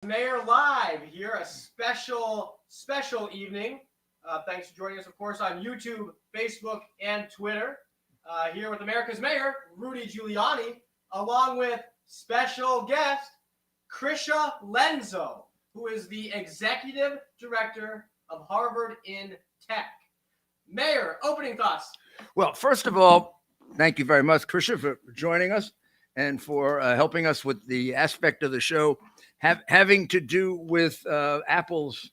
Mayor Live here, a special evening. Thanks for joining us, of course, on YouTube, Facebook, and Twitter. Here with America's Mayor, Rudy Giuliani, along with special guest, Krisha Lenzo, who is the Executive Director of Harvard in Tech. Mayor, opening thoughts. Well, first of all, thank you very much, Krisha, for joining us and for helping us with the aspect of the show having to do with Apple's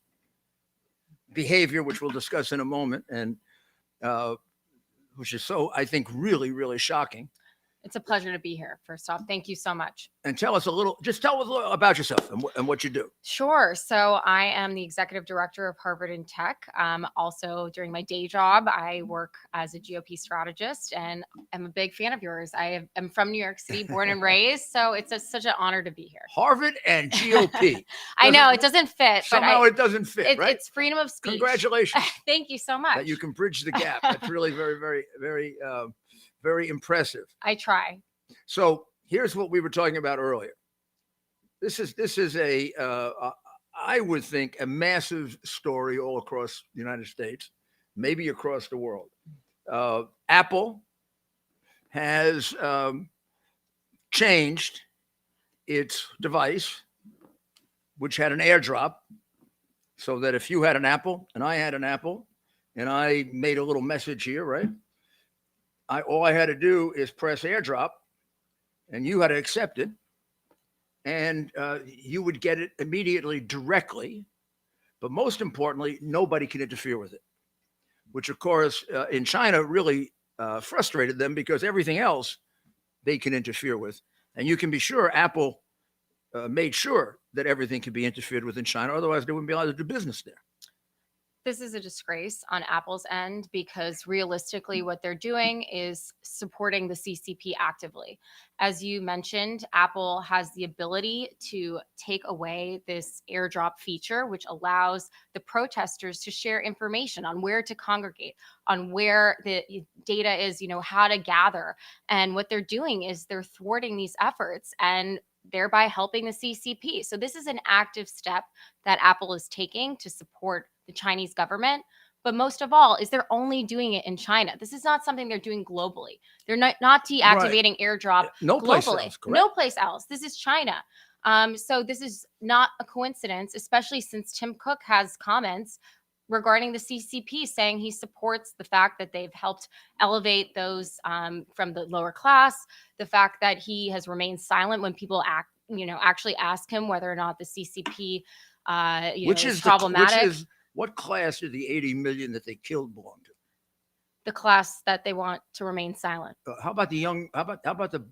behavior, which we'll discuss in a moment, and which is so, I think, really, really shocking. It's a pleasure to be here. First off, thank you so much. And tell us a little about yourself and what you do. Sure. So I am the executive director of Harvard in Tech. Also, during my day job, I work as a GOP strategist, and I'm a big fan of yours. I'm from New York City, born and raised, so it's such an honor to be here. Harvard and GOP. I know it doesn't fit. Somehow it doesn't fit, right? It's freedom of speech. Congratulations. Thank you so much. That you can bridge the gap. That's really very, very, very, very impressive. I try. So here's what we were talking about earlier. This is I would think, a massive story all across the United States, maybe across the world. Apple has changed its device, which had an airdrop, so that if you had an Apple and I had an Apple and I made a little message here, right? All I had to do is press airdrop, and you had to accept it, and you would get it immediately, directly. But most importantly, nobody can interfere with it, which, of course, in China really frustrated them, because everything else they can interfere with. And you can be sure Apple made sure that everything could be interfered with in China. Otherwise, they wouldn't be allowed to do business there. This is a disgrace on Apple's end, because realistically what they're doing is supporting the CCP actively. As you mentioned, Apple has the ability to take away this airdrop feature, which allows the protesters to share information on where to congregate, on where the data is, how to gather. And what they're doing is they're thwarting these efforts and thereby helping the CCP. So this is an active step that Apple is taking to support the Chinese government. But most of all, is they're only doing it in China. This is not something they're doing globally. They're not deactivating airdrop no place globally. else, correct? No place else. This is China. So this is not a coincidence, especially since Tim Cook has comments regarding the CCP saying he supports the fact that they've helped elevate those from the lower class, the fact that he has remained silent when people actually ask him whether or not the CCP is problematic. What class did the 80 million that they killed belong to? The class that they want to remain silent. How about the young? How about the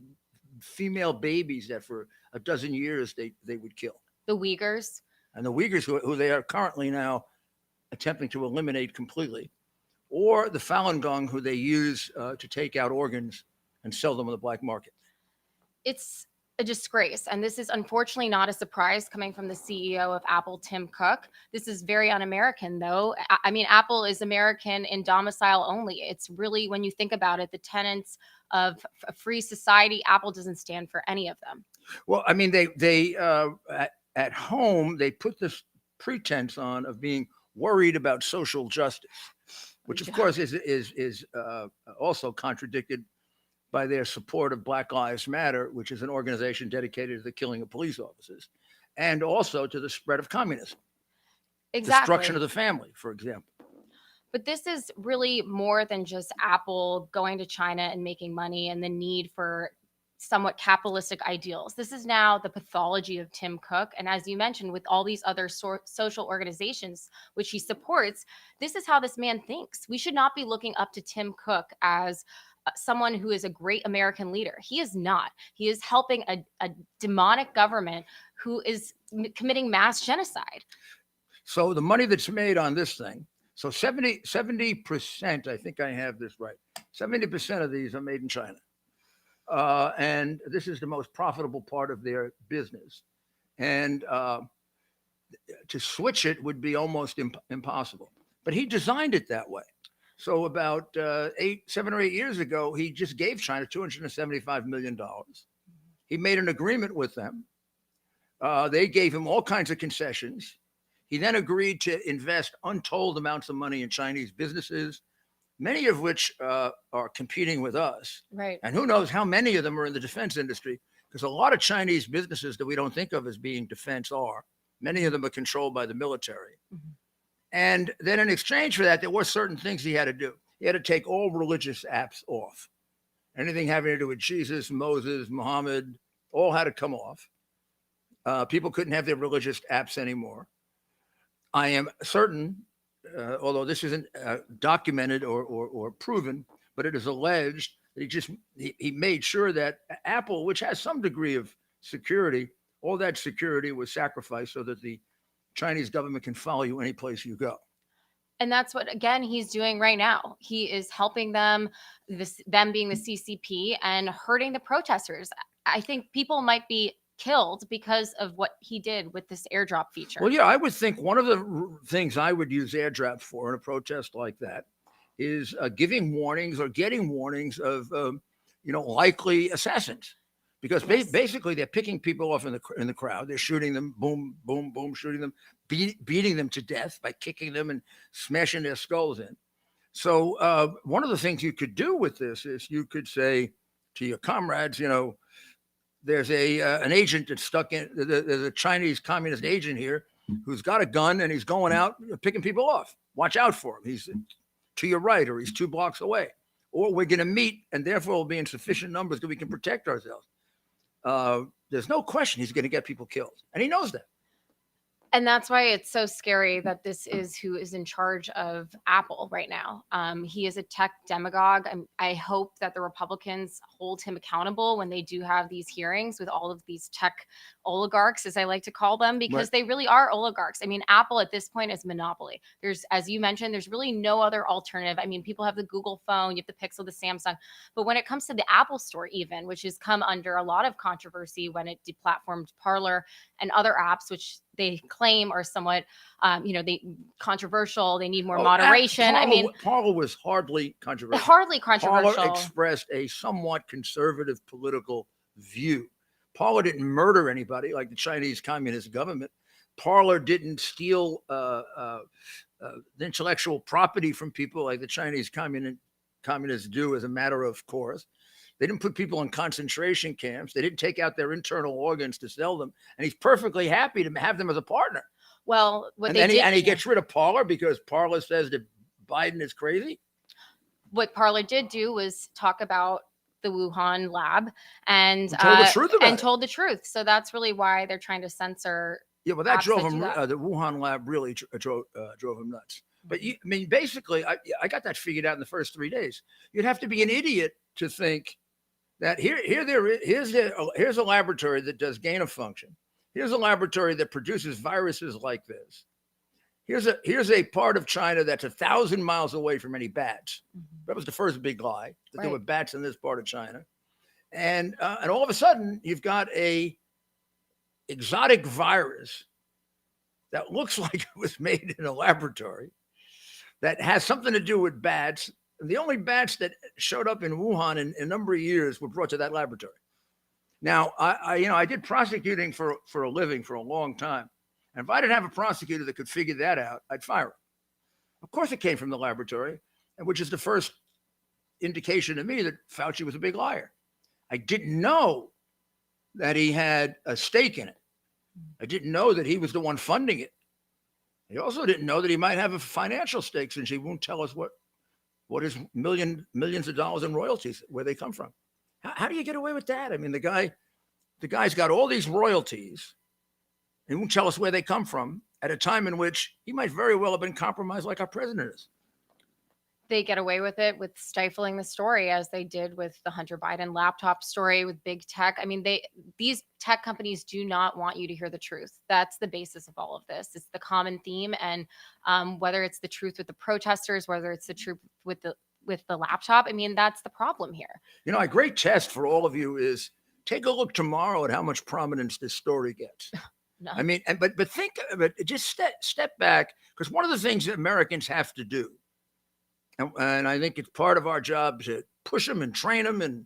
female babies that for a dozen years they would kill? The Uyghurs. And the Uyghurs, who they are currently now attempting to eliminate completely, or the Falun Gong, who they use to take out organs and sell them on the black market. It's a disgrace. And this is unfortunately not a surprise coming from the CEO of Apple, Tim Cook. This is very un-American, though. I mean, Apple is American in domicile only. It's really, when you think about it, the tenets of a free society, Apple doesn't stand for any of them. Well, I mean, they at home, they put this pretense on of being worried about social justice, which of course is also contradicted by their support of Black Lives Matter, which is an organization dedicated to the killing of police officers, and also to the spread of communism. Exactly. Destruction of the family, for example. But this is really more than just Apple going to China and making money and the need for somewhat capitalistic ideals. This is now the pathology of Tim Cook. And as you mentioned, with all these other social organizations which he supports, this is how this man thinks. We should not be looking up to Tim Cook as someone who is a great American leader. He is not. He is helping a demonic government who is committing mass genocide. So the money that's made on this thing, so 70%, I think I have this right, 70% of these are made in China. And this is the most profitable part of their business. And to switch it would be almost impossible. But he designed it that way. So about 7 or 8 years ago, he just gave China $275 million. He made an agreement with them They gave him all kinds of concessions. He then agreed to invest untold amounts of money in Chinese businesses, many of which are competing with us. Right. And who knows how many of them are in the defense industry, because a lot of Chinese businesses that we don't think of as being defense are. Many of them are controlled by the military. Mhm. And then in exchange for that, there were certain things he had to do. He had to take all religious apps off. Anything having to do with Jesus, Moses, Muhammad, all had to come off. People couldn't have their religious apps anymore. I am certain, although this isn't documented or proven, but it is alleged that he made sure that Apple, which has some degree of security, all that security was sacrificed so that the Chinese government can follow you any place you go. And that's what, again, he's doing right now. He is helping them, them being the CCP, and hurting the protesters. I think people might be killed because of what he did with this airdrop feature. Well, yeah, I would think one of the things I would use airdrops for in a protest like that is giving warnings or getting warnings of, likely assassins. Because Yes. basically they're picking people off in the crowd. They're shooting them, boom, boom, boom, shooting them, beating them to death by kicking them and smashing their skulls in. So one of the things you could do with this is you could say to your comrades, there's an agent that's stuck in. There's a Chinese communist agent here who's got a gun and he's going out picking people off. Watch out for him. He's to your right or he's 2 blocks away. Or we're going to meet and therefore we'll be in sufficient numbers that we can protect ourselves. There's no question he's going to get people killed. And he knows that. And that's why it's so scary that this is who is in charge of Apple right now. He is a tech demagogue. I hope that the Republicans hold him accountable when they do have these hearings with all of these tech oligarchs, as I like to call them, because they really are oligarchs. I mean, Apple at this point is monopoly. There's, as you mentioned, there's really no other alternative. I mean, people have the Google phone, you have the Pixel, the Samsung. But when it comes to the Apple Store, even, which has come under a lot of controversy when it deplatformed Parler and other apps, which they claim are somewhat, they controversial. They need more moderation. Parler was hardly controversial. Hardly controversial. Parler expressed a somewhat conservative political view. Parler didn't murder anybody like the Chinese Communist government. Parler didn't steal intellectual property from people like the Chinese communists do as a matter of course. They didn't put people in concentration camps. They didn't take out their internal organs to sell them. And he's perfectly happy to have them as a partner. Well, he gets rid of Parler because Parler says that Biden is crazy. What Parler did do was talk about the Wuhan lab and told the truth. So that's really why they're trying to censor. Yeah, well, that drove him. The Wuhan lab really drove him nuts. But basically, I got that figured out in the first 3 days. You'd have to be an idiot to think that here's a laboratory that does gain of function. Here's a laboratory that produces viruses like this. Here's a part of China that's 1,000 miles away from any bats. Mm-hmm. That was the first big lie that there were bats in this part of China. And all of a sudden you've got a exotic virus that looks like it was made in a laboratory that has something to do with bats. The only bats that showed up in Wuhan in a number of years were brought to that laboratory. Now, I did prosecuting for a living for a long time. And if I didn't have a prosecutor that could figure that out, I'd fire him. Of course, it came from the laboratory, which is the first indication to me that Fauci was a big liar. I didn't know that he had a stake in it. I didn't know that he was the one funding it. I also didn't know that he might have a financial stake since he won't tell us what his millions of dollars in royalties, where they come from. How do you get away with that? I mean, the guy's got all these royalties. He won't tell us where they come from at a time in which he might very well have been compromised like our president is. They get away with it with stifling the story, as they did with the Hunter Biden laptop story with big tech. I mean, these tech companies do not want you to hear the truth. That's the basis of all of this. It's the common theme. And whether it's the truth with the protesters, whether it's the truth with the laptop, I mean, that's the problem here. A great test for all of you is take a look tomorrow at how much prominence this story gets. No. I mean, but think of it, just step back, because one of the things that Americans have to do, and I think it's part of our job to push them and train them and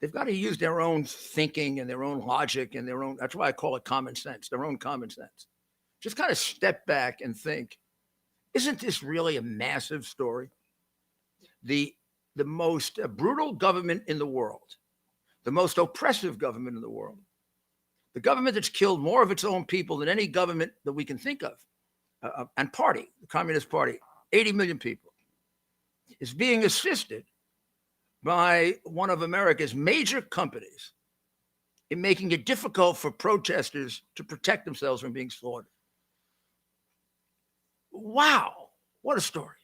they've got to use their own thinking and their own logic and their own, that's why I call it common sense, their own common sense. Just kind of step back and think, isn't this really a massive story? The most brutal government in the world, the most oppressive government in the world, the government that's killed more of its own people than any government that we can think of, and party, the Communist Party, 80 million people, is being assisted by one of America's major companies in making it difficult for protesters to protect themselves from being slaughtered. Wow, what a story.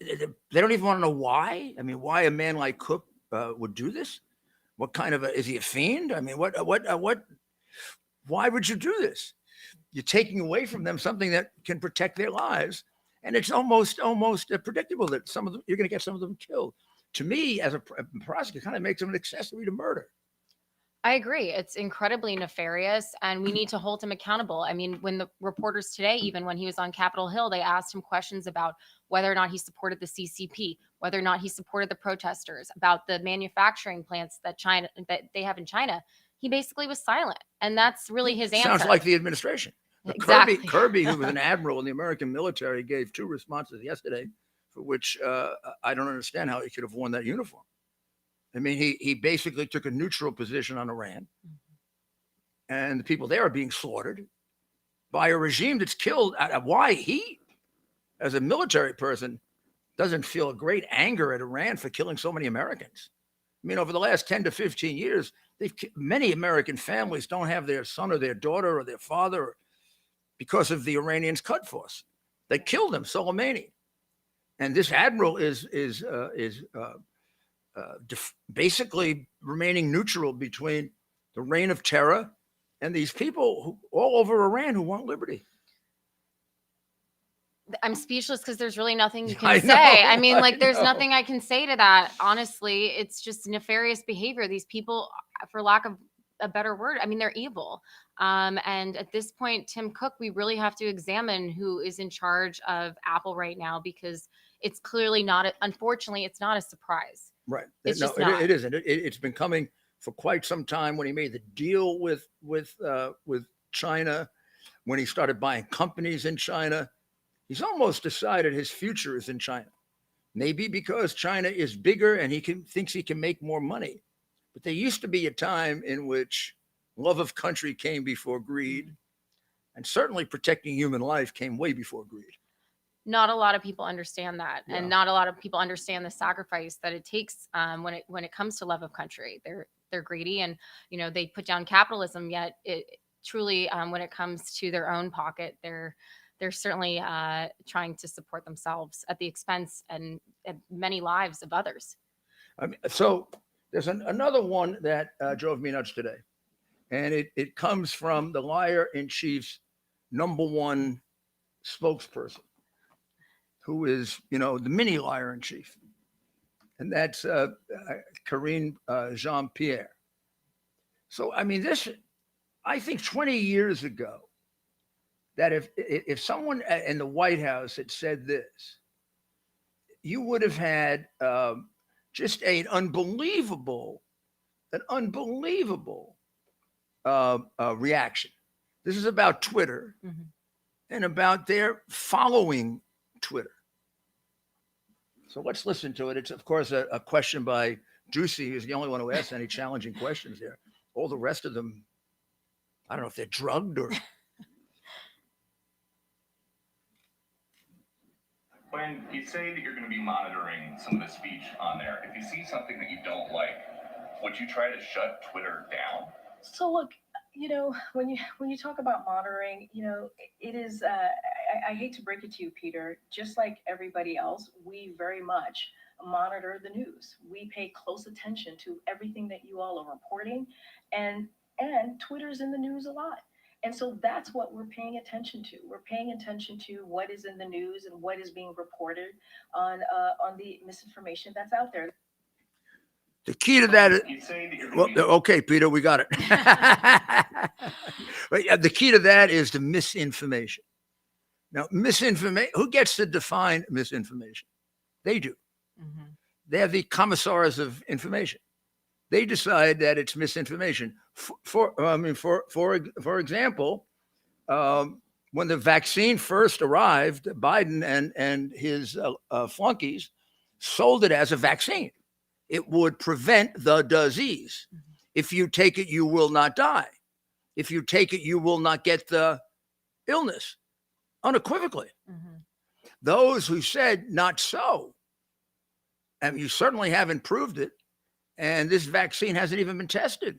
They don't even want to know why. I mean, why a man like Cook would do this? What kind of is he a fiend? I mean, why would you do this? You're taking away from them something that can protect their lives. And it's almost predictable that some of them, you're going to get some of them killed. To me, as a prosecutor, kind of makes them an accessory to murder. I agree. It's incredibly nefarious, and we need to hold him accountable. I mean, when the reporters today, even when he was on Capitol Hill, they asked him questions about whether or not he supported the CCP, whether or not he supported the protesters, about the manufacturing plants that they have in China. He basically was silent, and that's really his answer. Sounds like the administration. Exactly. Kirby, who was an admiral in the American military, gave 2 responses yesterday, for which I don't understand how he could have worn that uniform. I mean, he basically took a neutral position on Iran, and the people there are being slaughtered by a regime that's killed. Why he, as a military person, doesn't feel a great anger at Iran for killing so many Americans. I mean, over the last 10 to 15 years, many American families don't have their son or their daughter or their father because of the Iranians' Quds Force. They killed him, Soleimani. And this admiral is basically remaining neutral between the reign of terror and these people all over Iran who want liberty. I'm speechless because there's really nothing you can say. I mean, like, there's nothing I can say to that. Honestly, it's just nefarious behavior. These people, for lack of a better word, I mean, they're evil. And at this point, Tim Cook, we really have to examine who is in charge of Apple right now, because it's clearly not, unfortunately, it's not a surprise. Right. It's No, just not. it isn't. It's been coming for quite some time. When he made the deal with China, when he started buying companies in China, he's almost decided his future is in China. Maybe because China is bigger and thinks he can make more money. But there used to be a time in which love of country came before greed, and certainly protecting human life came way before greed. Not a lot of people understand that, Yeah. and not a lot of people understand the sacrifice that it takes when it comes to love of country. They're greedy, and they put down capitalism. Yet it truly, when it comes to their own pocket, they're certainly trying to support themselves at the expense and many lives of others. I mean, so there's another one that drove me nuts today, and it comes from the liar-in-chief's #1 spokesperson, who is, the mini liar-in-chief, and that's Karine Jean-Pierre. So, I mean, I think 20 years ago, that if someone in the White House had said this, you would have had just an unbelievable reaction. This is about Twitter and about their following Twitter. So let's listen to it. It's, of course, a question by Juicy, who's the only one who asks any challenging questions there. All the rest of them, I don't know if they're drugged or... When you say that you're going to be monitoring some of the speech on there, if you see something that you don't like, would you try to shut Twitter down? So look, when you talk about monitoring, it is. I hate to break it to you, Peter. Just like everybody else, we very much monitor the news. We pay close attention to everything that you all are reporting, and Twitter's in the news a lot. And so that's what we're paying attention to. We're paying attention to what is in the news and what is being reported on the misinformation that's out there. The key to that is, You say that you're well, going to be okay, Peter, we got it. But yeah, the key to that is the misinformation. Now, misinformation, who gets to define misinformation? They do. They're the commissars of information. they decide that it's misinformation. For example, when the vaccine first arrived, Biden and his flunkies sold it as a vaccine. It would prevent the disease. If you take it, you will not die. If you take it, you will not get the illness, unequivocally. Those who said not so, and you certainly haven't proved it, and this vaccine hasn't even been tested.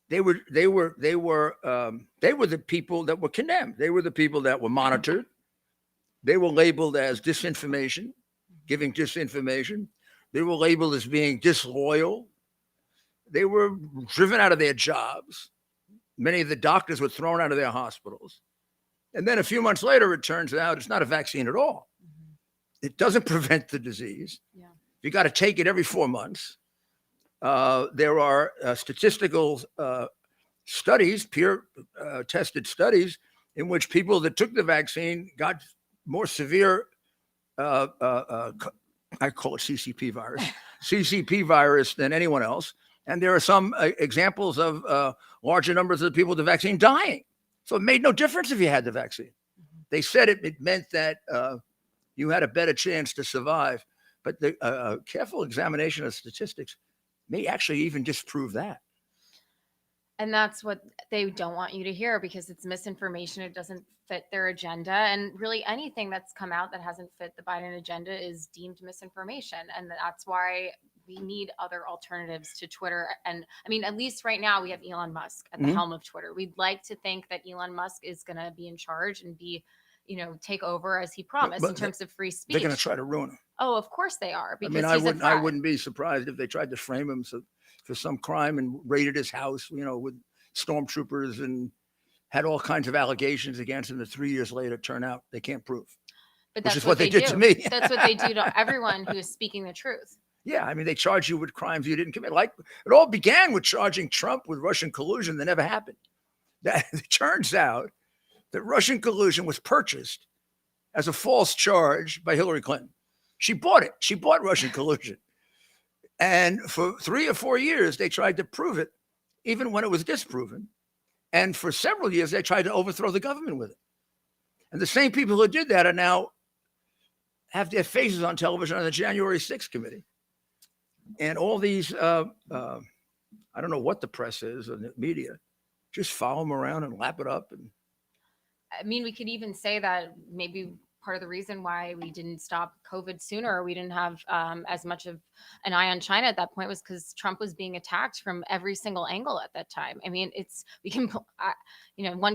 They were the people that were condemned. They were the people that were monitored. They were labeled as disinformation, giving disinformation. They were labeled as being disloyal. They were driven out of their jobs. Many of the doctors were thrown out of their hospitals. And then a few months later, it turns out it's not a vaccine at all. It doesn't prevent the disease. Yeah. You got to take it every 4 months. There are statistical studies, peer tested studies, in which people that took the vaccine got more severe, I call it CCP virus than anyone else. And there are some examples of larger numbers of people with the vaccine dying. So it made no difference if you had the vaccine. They said it meant that you had a better chance to survive. But the careful examination of statistics may actually even disprove that. And that's what they don't want you to hear, because it's misinformation. It doesn't fit their agenda. And really anything that's come out that hasn't fit the Biden agenda is deemed misinformation. And that's why we need other alternatives to Twitter. And I mean, at least right now we have Elon Musk at the helm of Twitter. We'd like to think that Elon Musk is going to be in charge and be, take over as he promised in terms of free speech. They're going to try to ruin him. Oh, of course they are. I Because mean, he's I wouldn't be surprised if they tried to frame him for some crime and raided his house, with stormtroopers and had all kinds of allegations against him that 3 years later turn out they can't prove. But which that's is what they did do. to me. That's what they do to everyone who is speaking the truth. Yeah, I mean, they charge you with crimes you didn't commit. Like, it all began with charging Trump with Russian collusion that never happened. That it turns out that Russian collusion was purchased as a false charge by Hillary Clinton. She bought it. She bought Russian collusion. And for 3 or 4 years, they tried to prove it, even when it was disproven. And for several years, they tried to overthrow the government with it. And the same people who did that are now have their faces on television on the January 6th committee. And all these, I don't know what the press is or the media, just follow them around and lap it up. And I mean, we could even say that maybe part of the reason why we didn't stop COVID sooner, or we didn't have as much of an eye on China at that point, was because Trump was being attacked from every single angle at that time. I mean, one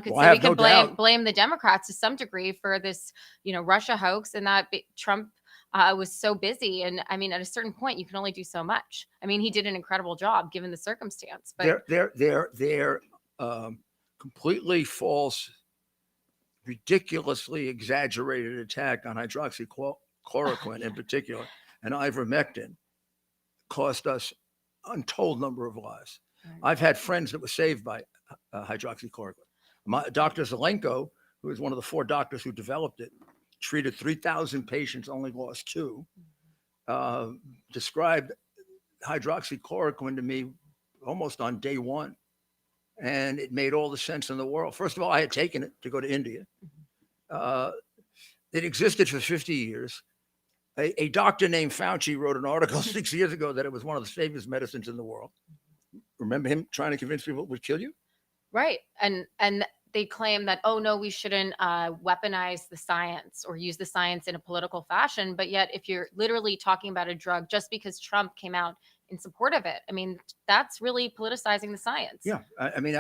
could say we can blame the Democrats to some degree for this, Russia hoax, and that Trump was so busy. And I mean, at a certain point, you can only do so much. I mean, he did an incredible job given the circumstance. But they're completely false, ridiculously exaggerated attack on hydroxychloroquine in particular, and ivermectin cost us untold number of lives. Right. I've had friends that were saved by hydroxychloroquine. Dr. Zelenko, who is one of the 4 doctors who developed it, treated 3,000 patients, only lost 2, described hydroxychloroquine to me almost on day 1. And it made all the sense in the world. First of all, I had taken it to go to India. It existed for 50 years. A doctor named Fauci wrote an article 6 years ago that it was one of the safest medicines in the world. Remember him trying to convince people it would kill you? Right. And they claim that, oh, no, we shouldn't weaponize the science or use the science in a political fashion. But yet, if you're literally talking about a drug just because Trump came out in support of it, I mean, that's really politicizing the science. Yeah. I mean,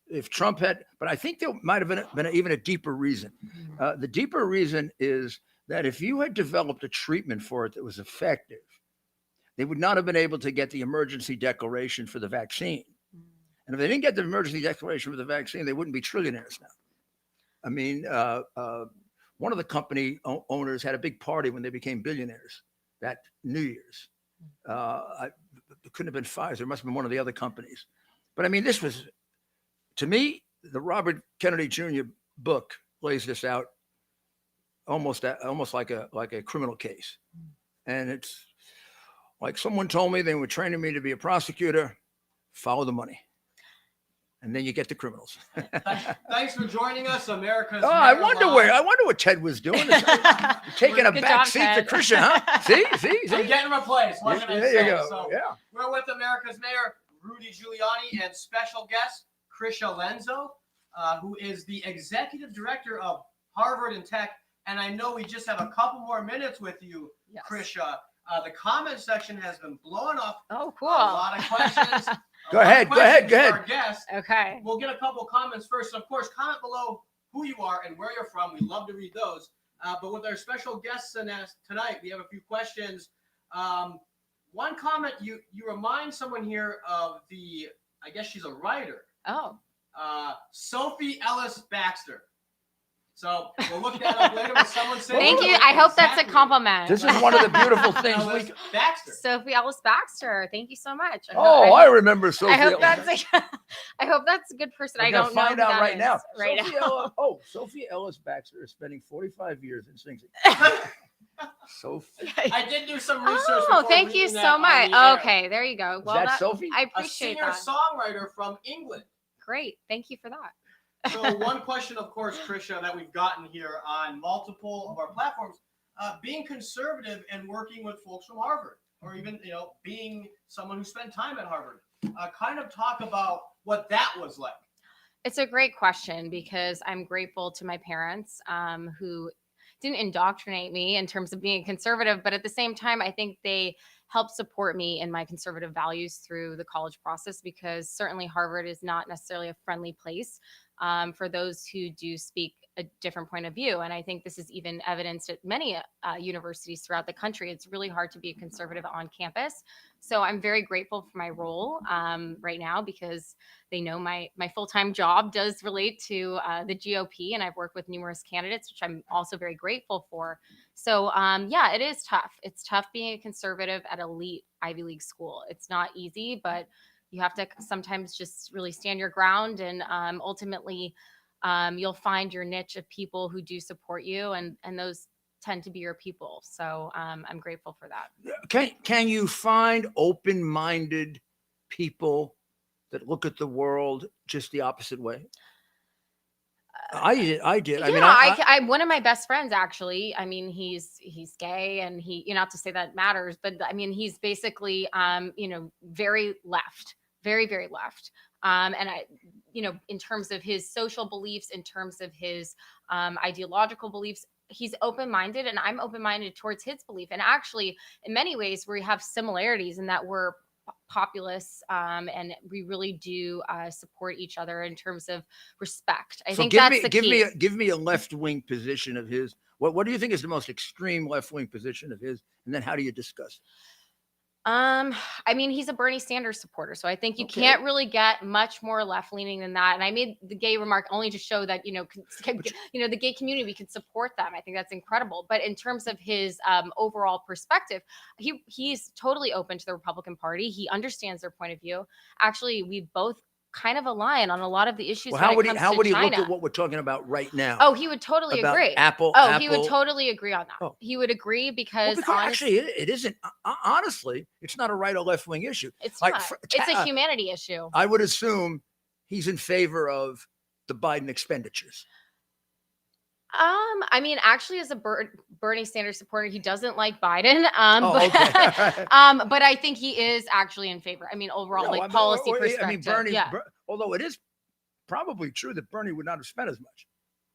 if Trump had, but I think there might have been even a deeper reason. The deeper reason is that if you had developed a treatment for it that was effective, they would not have been able to get the emergency declaration for the vaccine. And if they didn't get the emergency declaration for the vaccine, they wouldn't be trillionaires now. I mean, one of the company owners had a big party when they became billionaires that New Year's. It couldn't have been Pfizer. It must have been one of the other companies. But I mean, this was, to me, the Robert Kennedy Jr. book lays this out almost like a criminal case. And it's Like someone told me they were training me to be a prosecutor, follow the money. And then you get the criminals. Thanks for joining us, America's Oh, I Mayor wonder Live. what Ted was doing. Taking a Good back job, seat to Ted. Christian, huh? See? I'm getting replaced. What can I There say? you go. So, Yeah. we're with America's Mayor Rudy Giuliani and special guest Krisha Lenzo, who is the executive director of Harvard and Tech. And I know we just have a couple more minutes with you, Yes. Krisha. The comment section has been blowing up. Oh, cool. A lot of questions. Go ahead. For our guest. Okay. We'll get a couple comments first. Of course, comment below who you are and where you're from. We love to read those. But with our special guests tonight, we have a few questions. One comment, you remind someone here of I guess she's a writer, Oh. Sophie Ellis Baxter. So we'll look that up later with someone saying. Thank you. I hope that's a compliment. This is one of the beautiful things. Ellis Baxter. Sophie Ellis Baxter. Thank you so much. I remember Sophie. I hope Ellis. I hope that's a good person. We're I gonna don't know find who out that right is now. Right Sophie now. Sophie Ellis Baxter is spending 45 years in Sing Sing. Sophie. I did do some research. Oh, before thank you reading that so on much. the air. Okay, there you go. Is Well, that Sophie? I A appreciate singer that. songwriter from England. Great. Thank you for that. So one question, of course, Krisha, that we've gotten here on multiple of our platforms, being conservative and working with folks from Harvard, or even being someone who spent time at Harvard, kind of talk about what that was like. It's a great question because I'm grateful to my parents who didn't indoctrinate me in terms of being a conservative, but at the same time, I think they helped support me in my conservative values through the college process, because certainly Harvard is not necessarily a friendly place for those who do speak a different point of view. And I think this is even evidenced at many universities throughout the country. It's really hard to be a conservative on campus. So I'm very grateful for my role right now, because they know my full-time job does relate to the GOP, and I've worked with numerous candidates, which I'm also very grateful for. So yeah, it is tough. It's tough being a conservative at elite Ivy League school. It's not easy, but you have to sometimes just really stand your ground, and ultimately you'll find your niche of people who do support you, and those tend to be your people. So I'm grateful for that. Can you find open-minded people that look at the world just the opposite way? I did. Yeah, I mean, I one of my best friends, actually. I mean, he's gay, and not to say that matters, but I mean, he's basically very left, very, very left. And I, in terms of his social beliefs, in terms of his ideological beliefs, he's open-minded, and I'm open-minded towards his belief. And actually, in many ways, we have similarities in that we're populace, and we really do support each other in terms of respect. I think that's the key. Give me a left-wing position of his. What do you think is the most extreme left-wing position of his? And then how do you discuss it? I mean, he's a Bernie Sanders supporter, so I think you can't really get much more left-leaning than that. And I made the gay remark only to show that the gay community could support them. I think that's incredible. But in terms of his overall perspective, he's totally open to the Republican Party. He understands their point of view. Actually, we both kind of align on a lot of the issues. Well, how would he China. look at what we're talking about right now? Oh, he would totally about agree. Apple. He would totally agree on that. Oh. He would agree because actually, it isn't. Honestly, it's not a right or left wing issue. It's not. It's a humanity issue. I would assume he's in favor of the Biden expenditures. I mean, actually, as a Bernie Sanders supporter, he doesn't like Biden. But I think he is actually in favor. I mean, overall, policy perspective. I mean, Bernie. Although it is probably true that Bernie would not have spent as much.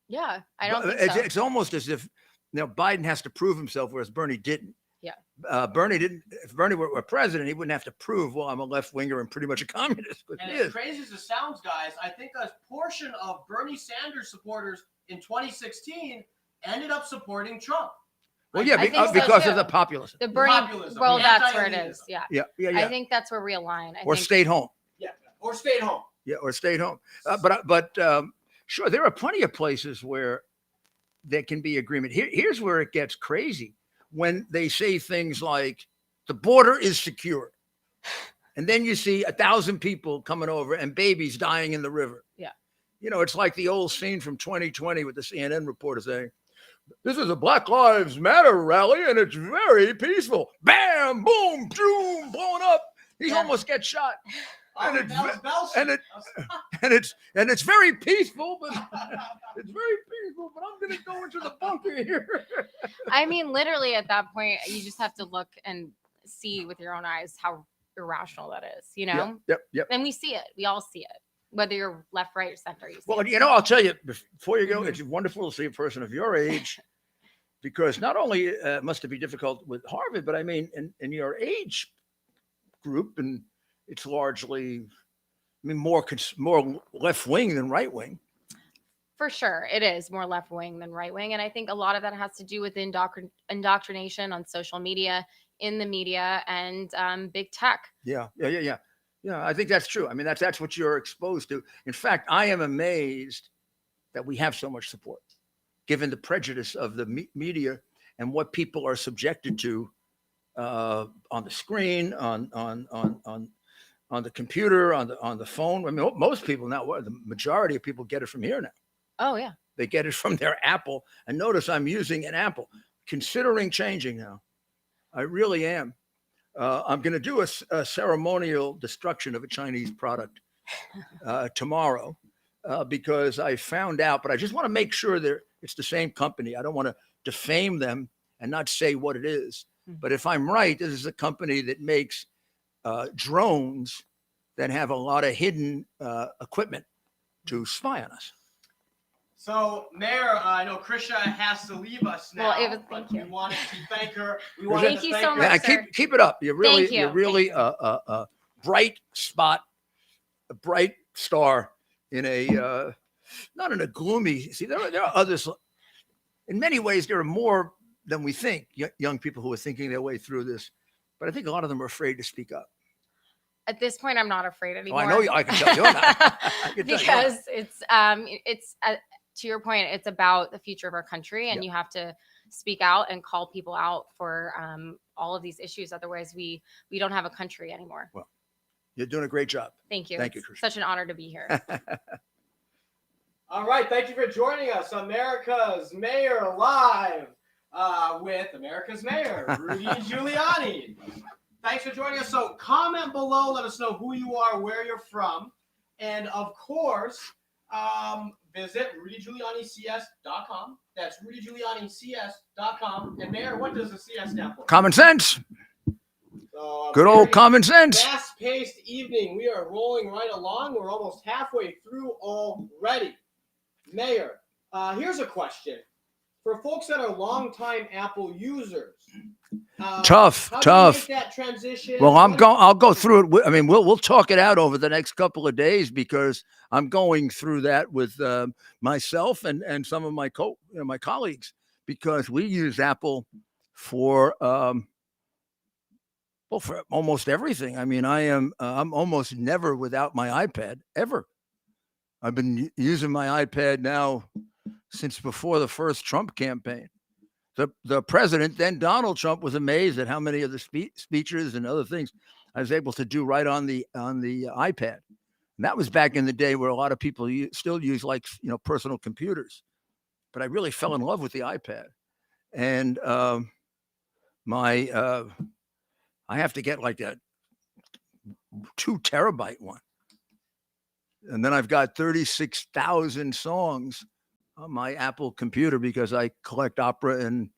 Yeah, I don't think so. It's almost as if Biden has to prove himself, whereas Bernie didn't. Yeah. Bernie didn't. If Bernie were president, he wouldn't have to prove, well, I'm a left winger and pretty much a communist. But and as crazy as it sounds, guys, I think a portion of Bernie Sanders supporters in 2016 ended up supporting Trump. Well, yeah, because of the populism. The Bernie, populism, well, that's where it is. Yeah. Yeah. I think that's where we align. Stayed home. Yeah, or stayed home. Yeah, or stayed home. But sure, there are plenty of places where there can be agreement. Here's where it gets crazy. When they say things like the border is secure, and then you see 1,000 people coming over and babies dying in the river. Yeah. It's like the old scene from 2020 with the CNN reporter saying, this is a Black Lives Matter rally, and it's very peaceful. Bam, boom, boom, blowing up. He almost gets shot. And it's, and it's very peaceful, but it's very peaceful. But I'm gonna go into the bunker here. I mean, literally at that point, you just have to look and see with your own eyes how irrational that is, you know? Yep. And we see it. We all see it, whether you're left, right, or center. You see Well, it. you know, I'll tell you before you go, it's wonderful to see a person of your age, because not only must it be difficult with Harvard, but I mean, in your age group, and it's largely, I mean, more left wing than right wing. For sure, it is more left wing than right wing, and I think a lot of that has to do with indoctrination on social media, in the media, and big tech. Yeah. I think that's true. I mean, that's what you're exposed to. In fact, I am amazed that we have so much support, given the prejudice of the media and what people are subjected to on the screen, on the computer, on the phone. I mean, most people now, the majority of people get it from here now. Oh yeah, they get it from their Apple. And notice I'm using an Apple, considering changing now. I really am. I'm going to do a ceremonial destruction of a Chinese product tomorrow because I found out, but I just want to make sure that it's the same company. I don't want to defame them and not say what it is. But if I'm right, this is a company that makes drones that have a lot of hidden equipment to spy on us. So, Mayor, I know Krisha has to leave us now. Well, thank you. We wanted to thank her. Thank you so much. Yeah, sir. keep it up. You're really Thank a bright spot, a bright star in a not in a gloomy. See, there are others. In many ways, there are more than we think. Young people who are thinking their way through this, but I think a lot of them are afraid to speak up. At this point, I'm not afraid anymore. Oh, I know. I can tell you're not. Because it's to your point, it's about the future of our country, and you have to speak out and call people out for all of these issues. Otherwise, we don't have a country anymore. Well, you're doing a great job. Thank you. Thank you, It's such an honor to be here. All right. Thank you for joining us. America's Mayor Live with America's Mayor, Rudy Giuliani. Thanks for joining us. So comment below. Let us know who you are, where you're from. And, of course, visit rudygiulianics.com. That's rudygiulianics.com. And Mayor, what does the CS stand for? Common sense. So, good old common sense. Fast-paced evening. We are rolling right along. We're almost halfway through already. Mayor, here's a question. For folks that are longtime Apple users, tough. Do you make that transition? Well, I'll go through it. I mean, we'll talk it out over the next couple of days because I'm going through that with myself and some of my my colleagues, because we use Apple for for almost everything. I mean, I'm almost never without my iPad ever. I've been using my iPad now since before the first Trump campaign. The president, then Donald Trump, was amazed at how many of the speeches and other things I was able to do right on the iPad. And that was back in the day where a lot of people still use personal computers. But I really fell in love with the iPad. And I have to get like a 2 terabyte one. And then I've got 36,000 songs on my Apple computer because I collect opera and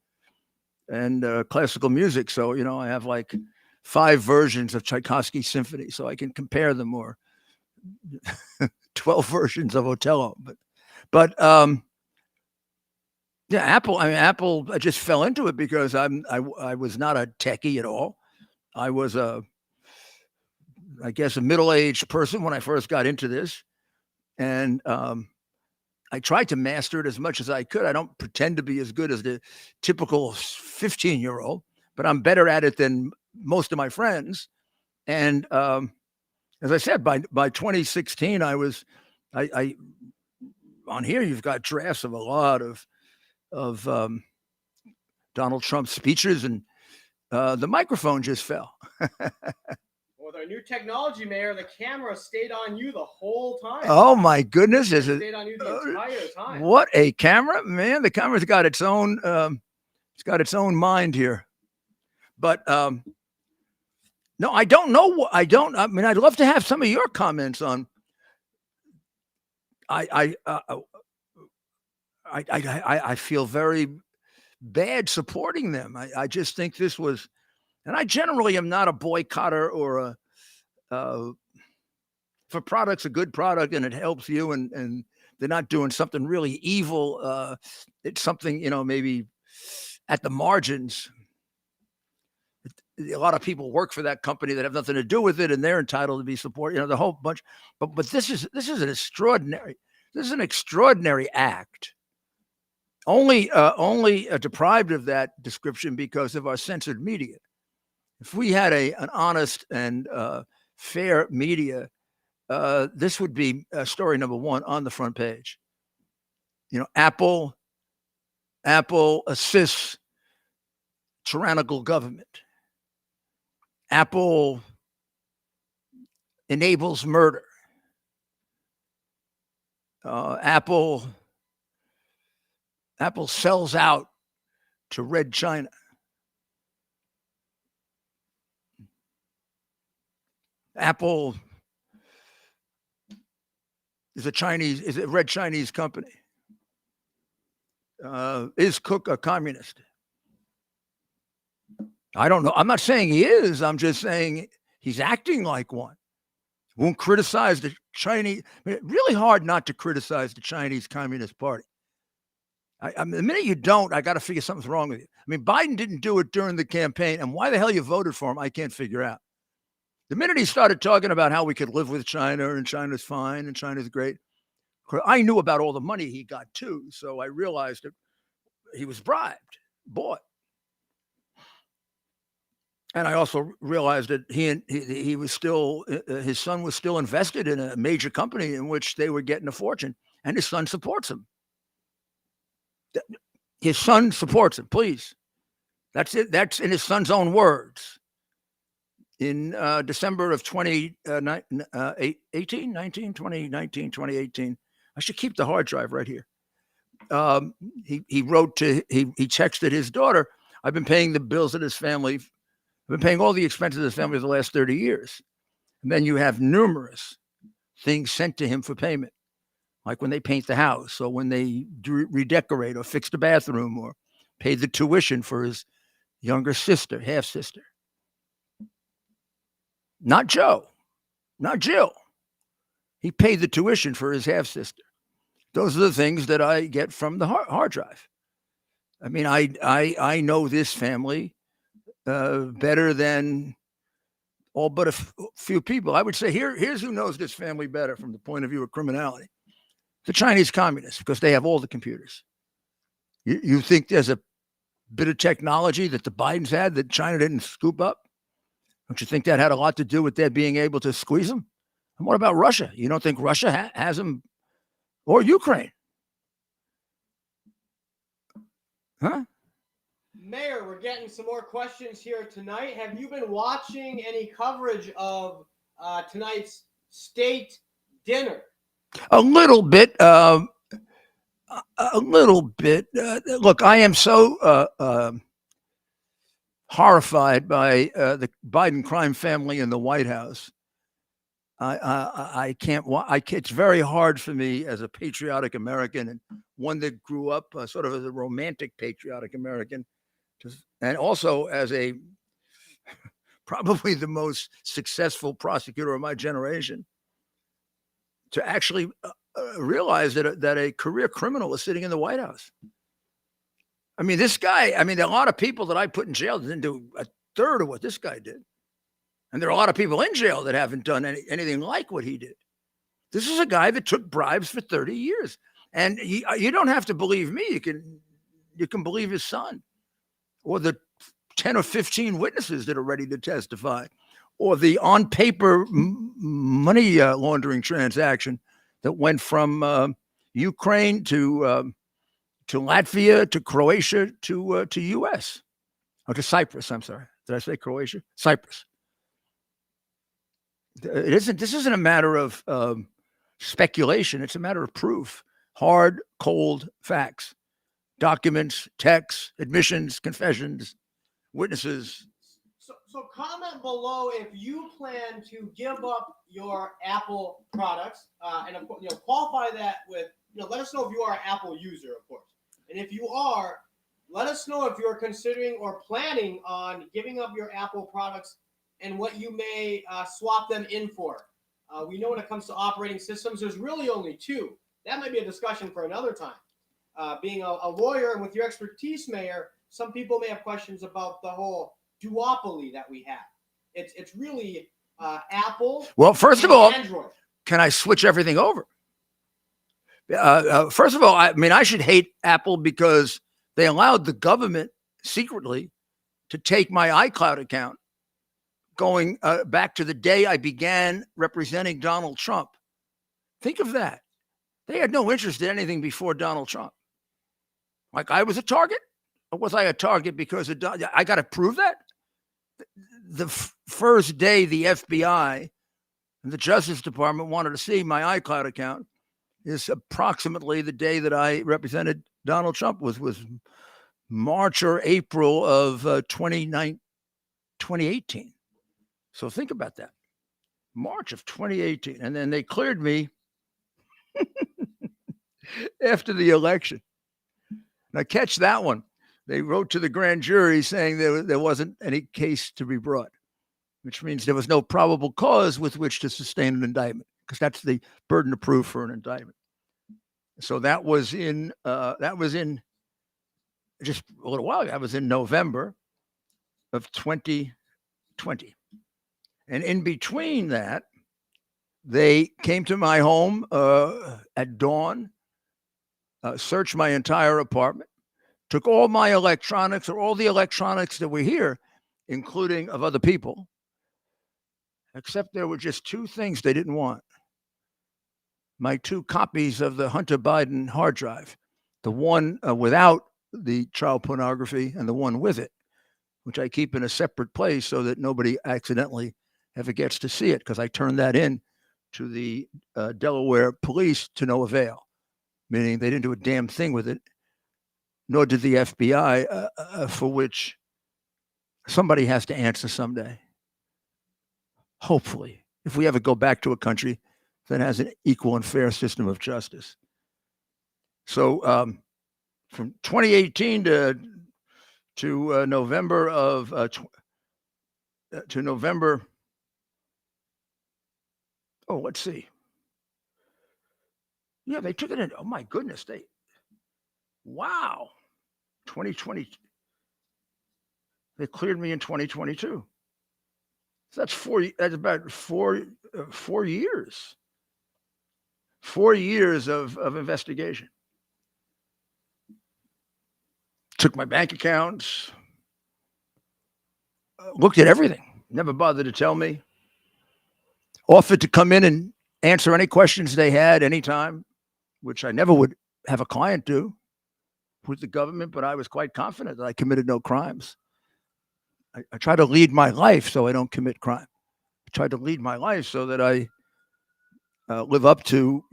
classical music. So, I have like 5 versions of Tchaikovsky symphony, so I can compare them, or 12 versions of Otello. But Apple. I mean, Apple. I just fell into it because I was not a techie at all. I was I guess a middle-aged person when I first got into this, and I tried to master it as much as I could. I don't pretend to be as good as the typical 15-year-old, but I'm better at it than most of my friends. And as I said, by 2016, I on here. You've got drafts of a lot of Donald Trump speeches, and the microphone just fell. Well, a new technology, Mayor. The camera stayed on you the whole time. Oh my goodness! Is It it? stayed on you the entire time. What a camera, man! The camera's got its own. It's got its own mind here. But no, I don't know. I don't. I mean, I'd love to have some of your comments on. I feel very bad supporting them. I just think this was, and I generally am not a boycotter or a. If a product's a good product and it helps you, and they're not doing something really evil, it's something, maybe at the margins. A lot of people work for that company that have nothing to do with it, and they're entitled to be supported. The whole bunch. But this is an extraordinary. This is an extraordinary act. Only deprived of that description because of our censored media. If we had an honest and fair media, this would be story number one on the front page. Apple assists tyrannical government. Apple enables murder. Apple sells out to Red China. Apple is a red Chinese company. Is Cook a communist? I don't know. I'm not saying he is. I'm just saying he's acting like one. Won't criticize the Chinese. Really hard not to criticize the Chinese Communist Party. The minute you don't, I got to figure something's wrong with you. I mean, Biden didn't do it during the campaign, and why the hell you voted for him, I can't figure out. The minute he started talking about how we could live with China and China's fine and China's great, I knew about all the money he got too, so I realized that he was bribed, bought. And I also realized that he was still, his son was still invested in a major company in which they were getting a fortune, and his son supports him. His son supports him, please. That's it. That's in his son's own words. In December of 2018, I should keep the hard drive right here. He texted his daughter, I've been paying the bills of this family. I've been paying all the expenses of this family for the last 30 years. And then you have numerous things sent to him for payment, like when they paint the house or when they redecorate or fix the bathroom or pay the tuition for his younger sister, half sister. Not Joe, not Jill. He paid the tuition for his half sister. Those are the things that I get from the hard drive. I mean, I know this family better than all but a few people. I would say here's who knows this family better from the point of view of criminality. The Chinese communists, because they have all the computers. You think there's a bit of technology that the Bidens had that China didn't scoop up? Don't you think that had a lot to do with their being able to squeeze them? And what about Russia? You don't think Russia has them, or Ukraine? Huh? Mayor, we're getting some more questions here tonight. Have you been watching any coverage of tonight's state dinner? A little bit. Look, I am so horrified by the Biden crime family in the White House. I can't. It's very hard for me as a patriotic American and one that grew up sort of as a romantic patriotic American, and also as a probably the most successful prosecutor of my generation, to actually realize that a career criminal is sitting in the White House. I mean, this guy, there are a lot of people that I put in jail that didn't do a third of what this guy did. And there are a lot of people in jail that haven't done anything like what he did. This is a guy that took bribes for 30 years. And you don't have to believe me. You can believe his son or the 10 or 15 witnesses that are ready to testify, or the on paper money laundering transaction that went from Ukraine to Latvia, to Croatia, to U.S. or to Cyprus. I'm sorry. Did I say Croatia? Cyprus. It isn't. This isn't a matter of speculation. It's a matter of proof. Hard, cold facts, documents, texts, admissions, confessions, witnesses. So comment below if you plan to give up your Apple products, and of course, qualify that with, let us know if you are an Apple user, of course. And if you are, let us know if you're considering or planning on giving up your Apple products and what you may swap them in for. We know when it comes to operating systems, there's really only two. That might be a discussion for another time. Being a lawyer and with your expertise, Mayor, some people may have questions about the whole duopoly that we have. It's really Apple. Well, first of and all, Android. can I switch everything over? First of all, I mean, I should hate Apple because they allowed the government secretly to take my iCloud account going back to the day I began representing Donald Trump. Think of that. They had no interest in anything before Donald Trump. Like I was a target? Or was I a target because I got to prove that? The first day the FBI and the Justice Department wanted to see my iCloud account is approximately the day that I represented Donald Trump was March or April of 2018. So think about that. March of 2018. And then they cleared me after the election. Now catch that one. They wrote to the grand jury saying there wasn't any case to be brought, which means there was no probable cause with which to sustain an indictment, because that's the burden of proof for an indictment. So that was in just a little while ago. That was in November of 2020. And in between that, they came to my home at dawn, searched my entire apartment, took all my electronics, or all the electronics that were here, including of other people, except there were just two things they didn't want. My two copies of the Hunter Biden hard drive, the one without the child pornography and the one with it, which I keep in a separate place so that nobody accidentally ever gets to see it, because I turned that in to the Delaware police to no avail, meaning they didn't do a damn thing with it, nor did the FBI, for which somebody has to answer someday. Hopefully, if we ever go back to a country that has an equal and fair system of justice. So from 2018 to November of to November. Oh, let's see. Yeah, they took it in. Oh my goodness, wow. 2020. They cleared me in 2022. So that's about four years. 4 years of investigation. Took my bank accounts, looked at everything, never bothered to tell me. Offered to come in and answer any questions they had anytime, which I never would have a client do with the government, but I was quite confident that I committed no crimes. I try to lead my life so I don't commit crime. I try to lead my life so that I live up to,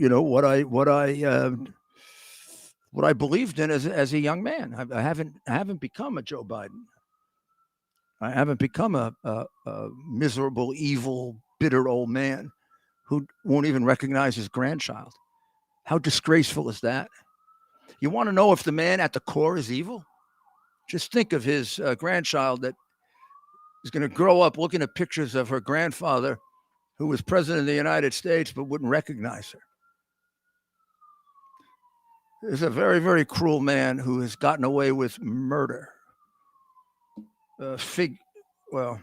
what I believed in as a young man. I haven't become a Joe Biden. I haven't become a miserable, evil, bitter old man who won't even recognize his grandchild. How disgraceful is that? You want to know if the man at the core is evil? Just think of his grandchild that is going to grow up looking at pictures of her grandfather who was president of the United States but wouldn't recognize her. There's a very, very cruel man who has gotten away with murder. Well,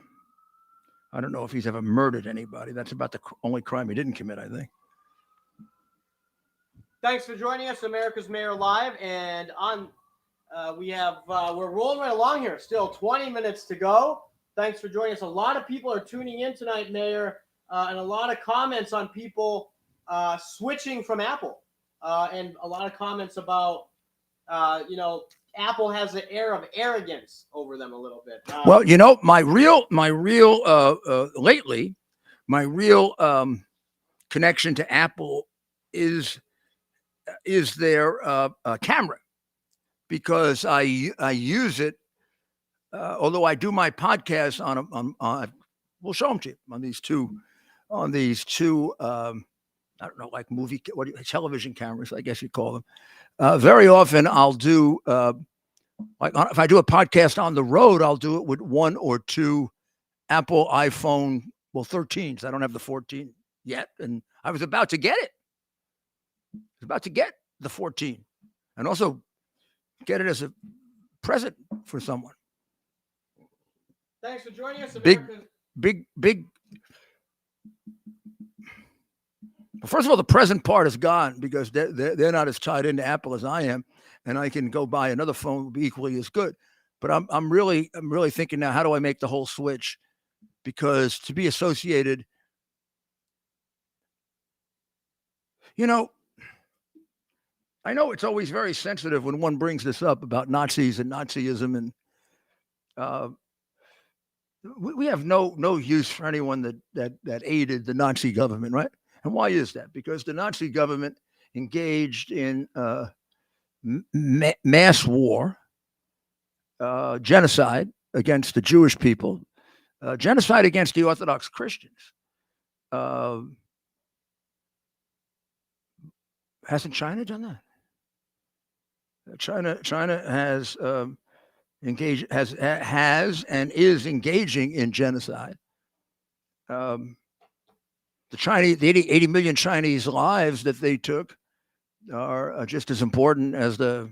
I don't know if he's ever murdered anybody. That's about the only crime he didn't commit, I think. Thanks for joining us, America's Mayor Live. And we're rolling right along here. Still 20 minutes to go. Thanks for joining us. A lot of people are tuning in tonight, Mayor, and a lot of comments on people switching from Apple, and a lot of comments about, Apple has an air of arrogance over them a little bit. Well, my real lately, my real connection to Apple is their camera, because I use it. Although I do my podcast on we'll show them to you on these two I don't know, like television cameras, I guess you call them. Very often I'll do if I do a podcast on the road, I'll do it with one or two Apple iPhone 13s. I don't have the 14 yet, and I was about to get it. I was about to get the 14, and also get it as a present for someone. Thanks for joining us. Big. Well, first of all, the present part is gone because they're not as tied into Apple as I am, and I can go buy another phone be equally as good. But I'm really thinking now, how do I make the whole switch? Because to be associated, I know it's always very sensitive when one brings this up about Nazis and Nazism, and we have no use for anyone that aided the Nazi government, right? And why is that? Because the Nazi government engaged in mass war, genocide against the Jewish people, genocide against the Orthodox Christians. Hasn't China done that? China has engaged, has and is engaging in genocide. The 80 million Chinese lives that they took are just as important as the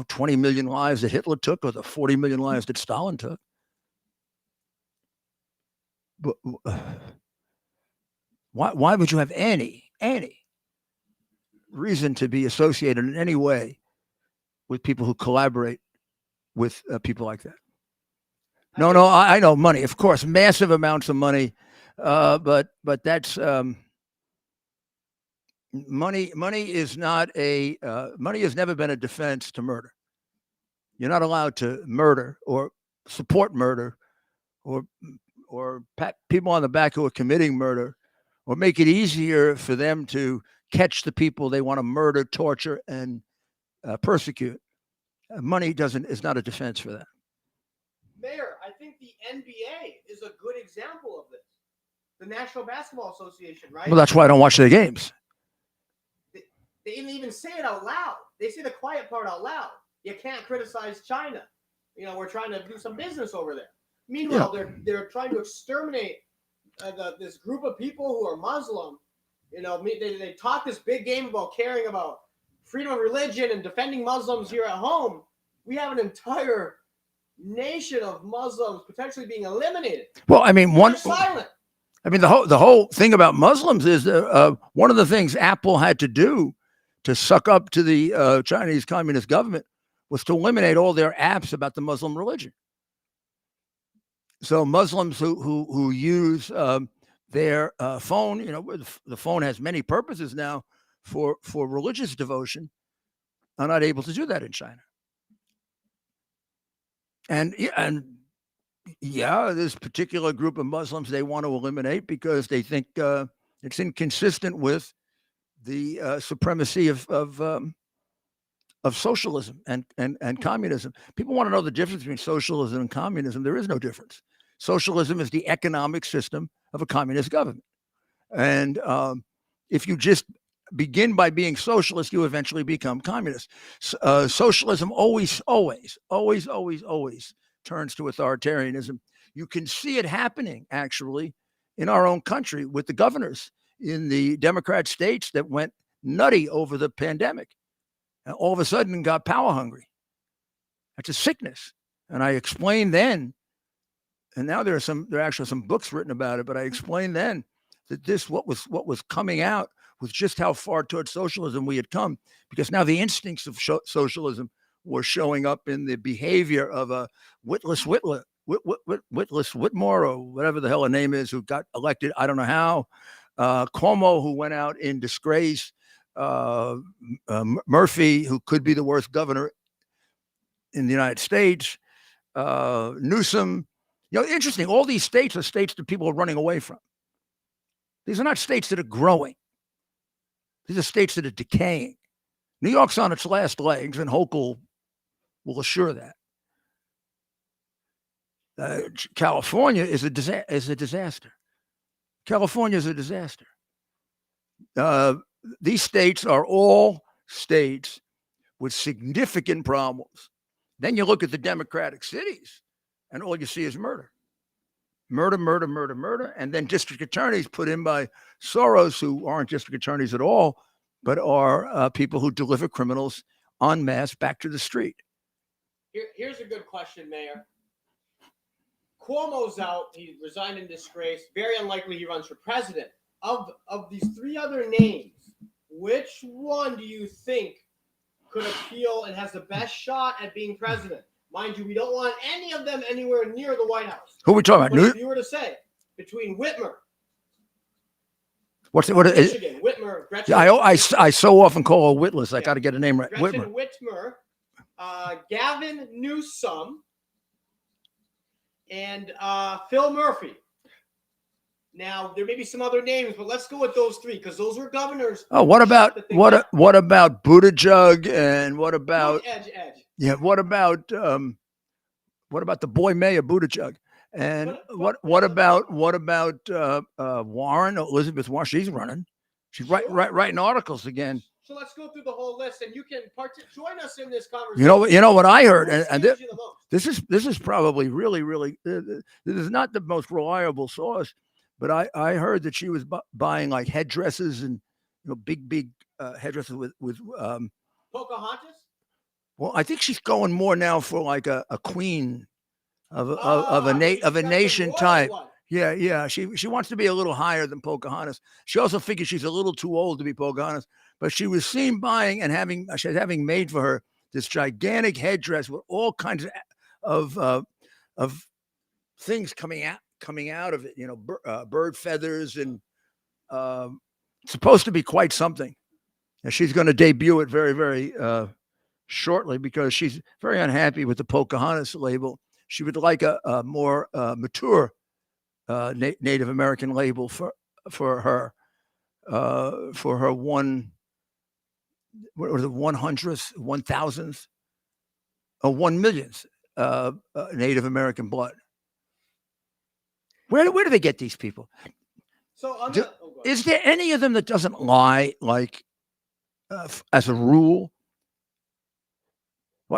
20 million lives that Hitler took, or the 40 million lives that Stalin took. But why would you have any reason to be associated in any way with people who collaborate with people like that? No, I know money, of course, massive amounts of money, but that's money. Money is not money has never been a defense to murder. You're not allowed to murder or support murder or pat people on the back who are committing murder, or make it easier for them to catch the people they want to murder, torture, and persecute. Money is not a defense for that. Mayor, I think the NBA is a good example of this. The National Basketball Association, right? Well, that's why I don't watch their games. They even say it out loud. They say the quiet part out loud. You can't criticize China. We're trying to do some business over there. Meanwhile, they're trying to exterminate this group of people who are Muslim. They talk this big game about caring about freedom of religion and defending Muslims here at home. We have an entire nation of Muslims potentially being eliminated. Well, I mean, silent. I mean, the whole thing about Muslims is one of the things Apple had to do to suck up to the Chinese Communist government was to eliminate all their apps about the Muslim religion. So Muslims who use their phone, the phone has many purposes now for religious devotion, are not able to do that in China. And this particular group of Muslims they want to eliminate because they think it's inconsistent with the supremacy of socialism and communism. People want to know the difference between socialism and communism. There is no difference. Socialism is the economic system of a communist government. And if you just begin by being socialist, you eventually become communist. Socialism always turns to authoritarianism. You can see it happening, actually, in our own country with the governors in the Democrat states that went nutty over the pandemic and all of a sudden got power hungry. That's a sickness. And I explained then, and now there are actually some books written about it, but I explained then that what was coming out was just how far towards socialism we had come, because now the instincts of socialism were showing up in the behavior of a Witless Whitmore, or whatever the hell her name is, who got elected, I don't know how, Cuomo, who went out in disgrace, Murphy, who could be the worst governor in the United States, Newsom. Interesting. All these states are states that people are running away from. These are not states that are growing. These are states that are decaying. New York's on its last legs, and Hochul will assure that. California is a disaster. California is a disaster. These states are all states with significant problems. Then you look at the Democratic cities, and all you see is murder. Murder, murder, murder, murder. And then district attorneys put in by Soros, who aren't district attorneys at all, but are people who deliver criminals en masse back to the street. Here's a good question, Mayor. Cuomo's out. He resigned in disgrace. Very unlikely he runs for president. Of these three other names, which one do you think could appeal and has the best shot at being president? Mind you, we don't want any of them anywhere near the White House. Who are we talking about? But if you were to say between Whitmer, Michigan, Whitmer, Gretchen. Yeah, I so often call her Witless. I got to get a name right. Gretchen Whitmer, Gavin Newsom, and Phil Murphy. Now there may be some other names, but let's go with those three because those were governors. Oh, what about Buttigieg and what about Edge? Yeah, what about the boy Mayor Buttigieg? And what about Warren, Elizabeth Warren? She's running. She's writing articles again. So let's go through the whole list, and you can join us in this conversation. You know what I heard, and this is probably really this is not the most reliable source, but I heard that she was buying like headdresses and big headdresses with Pocahontas. Well, I think she's going more now for like a queen of a nation type. One. Yeah. She wants to be a little higher than Pocahontas. She also figures she's a little too old to be Pocahontas, but she was seen buying and having made for her this gigantic headdress with all kinds of things coming out of it. Bird feathers and it's supposed to be quite something. And she's going to debut it very, very shortly because she's very unhappy with the Pocahontas label. She would like a more mature Native American label for her 100th, 1,000th, or 1,000,000th Native American blood. Where do they get these people? So is there any of them that doesn't lie like as a rule?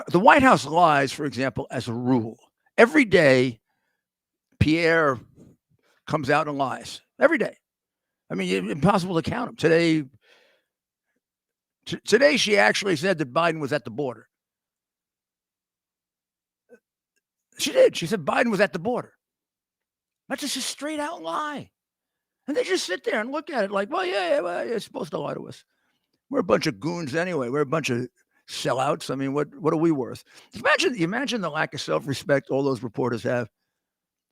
The White House lies, for example, as a rule. Every day, Pierre comes out and lies. Every day. I mean, it's impossible to count him. Today, she actually said that Biden was at the border. She did. She said Biden was at the border. That's just a straight out lie. And they just sit there and look at it like, well, yeah, you're supposed to lie to us. We're a bunch of goons anyway. We're a bunch of sellouts. I mean, what are we worth? Imagine the lack of self-respect all those reporters have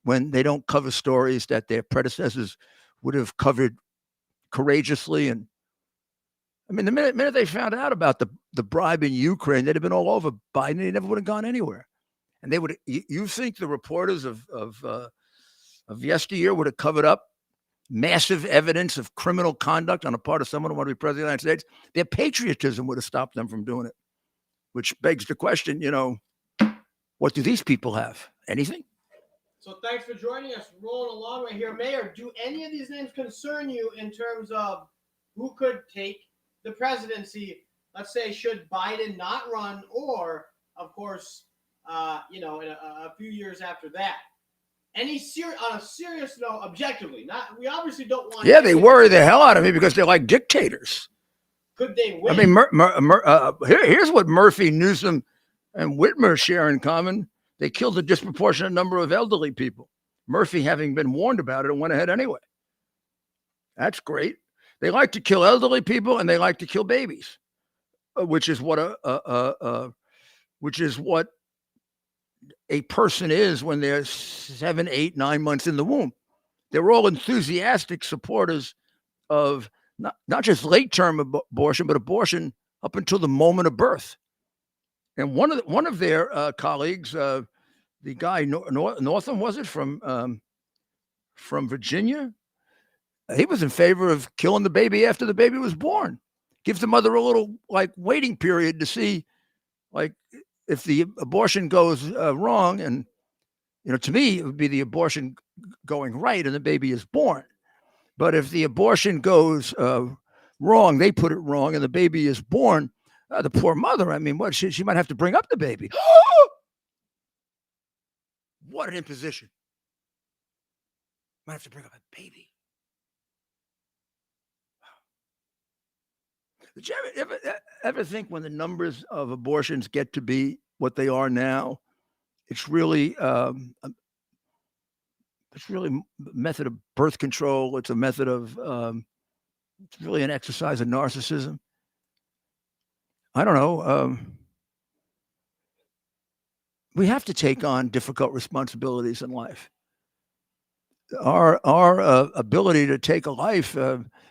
when they don't cover stories that their predecessors would have covered courageously. And I mean, the minute they found out about the bribe in Ukraine, they'd have been all over Biden. They never would have gone anywhere. And they would. You think the reporters of yesteryear would have covered up massive evidence of criminal conduct on the part of someone who wanted to be president of the United States? Their patriotism would have stopped them from doing it, which begs the question, what do these people have? Anything? So thanks for joining us. Rolling along right here. Mayor, do any of these names concern you in terms of who could take the presidency? Let's say, should Biden not run, or, of course, in a few years after that? On a serious note, objectively, we obviously don't want. Yeah, they worry the hell out of me because they're like dictators. Could they win? I mean, here's what Murphy, Newsom, and Whitmer share in common. They killed a disproportionate number of elderly people. Murphy, having been warned about it, went ahead anyway. That's great. They like to kill elderly people and they like to kill babies, which is what a person is when they're 7, 8, 9 months in the womb. They're all enthusiastic supporters of not just late-term abortion, but abortion up until the moment of birth. And one of their colleagues, the guy Northam, was it from Virginia? He was in favor of killing the baby after the baby was born. Gives the mother a little like waiting period to see, like, if the abortion goes wrong, and to me it would be the abortion going right and the baby is born. But if the abortion goes wrong, they put it wrong, and the baby is born, the poor mother, I mean, what, she might have to bring up the baby. What an imposition. Might have to bring up a baby. Did you ever think, when the numbers of abortions get to be what they are now, it's really a method of birth control. It's a method of it's really an exercise of narcissism. I don't know. We have to take on difficult responsibilities in life. Our ability to take a life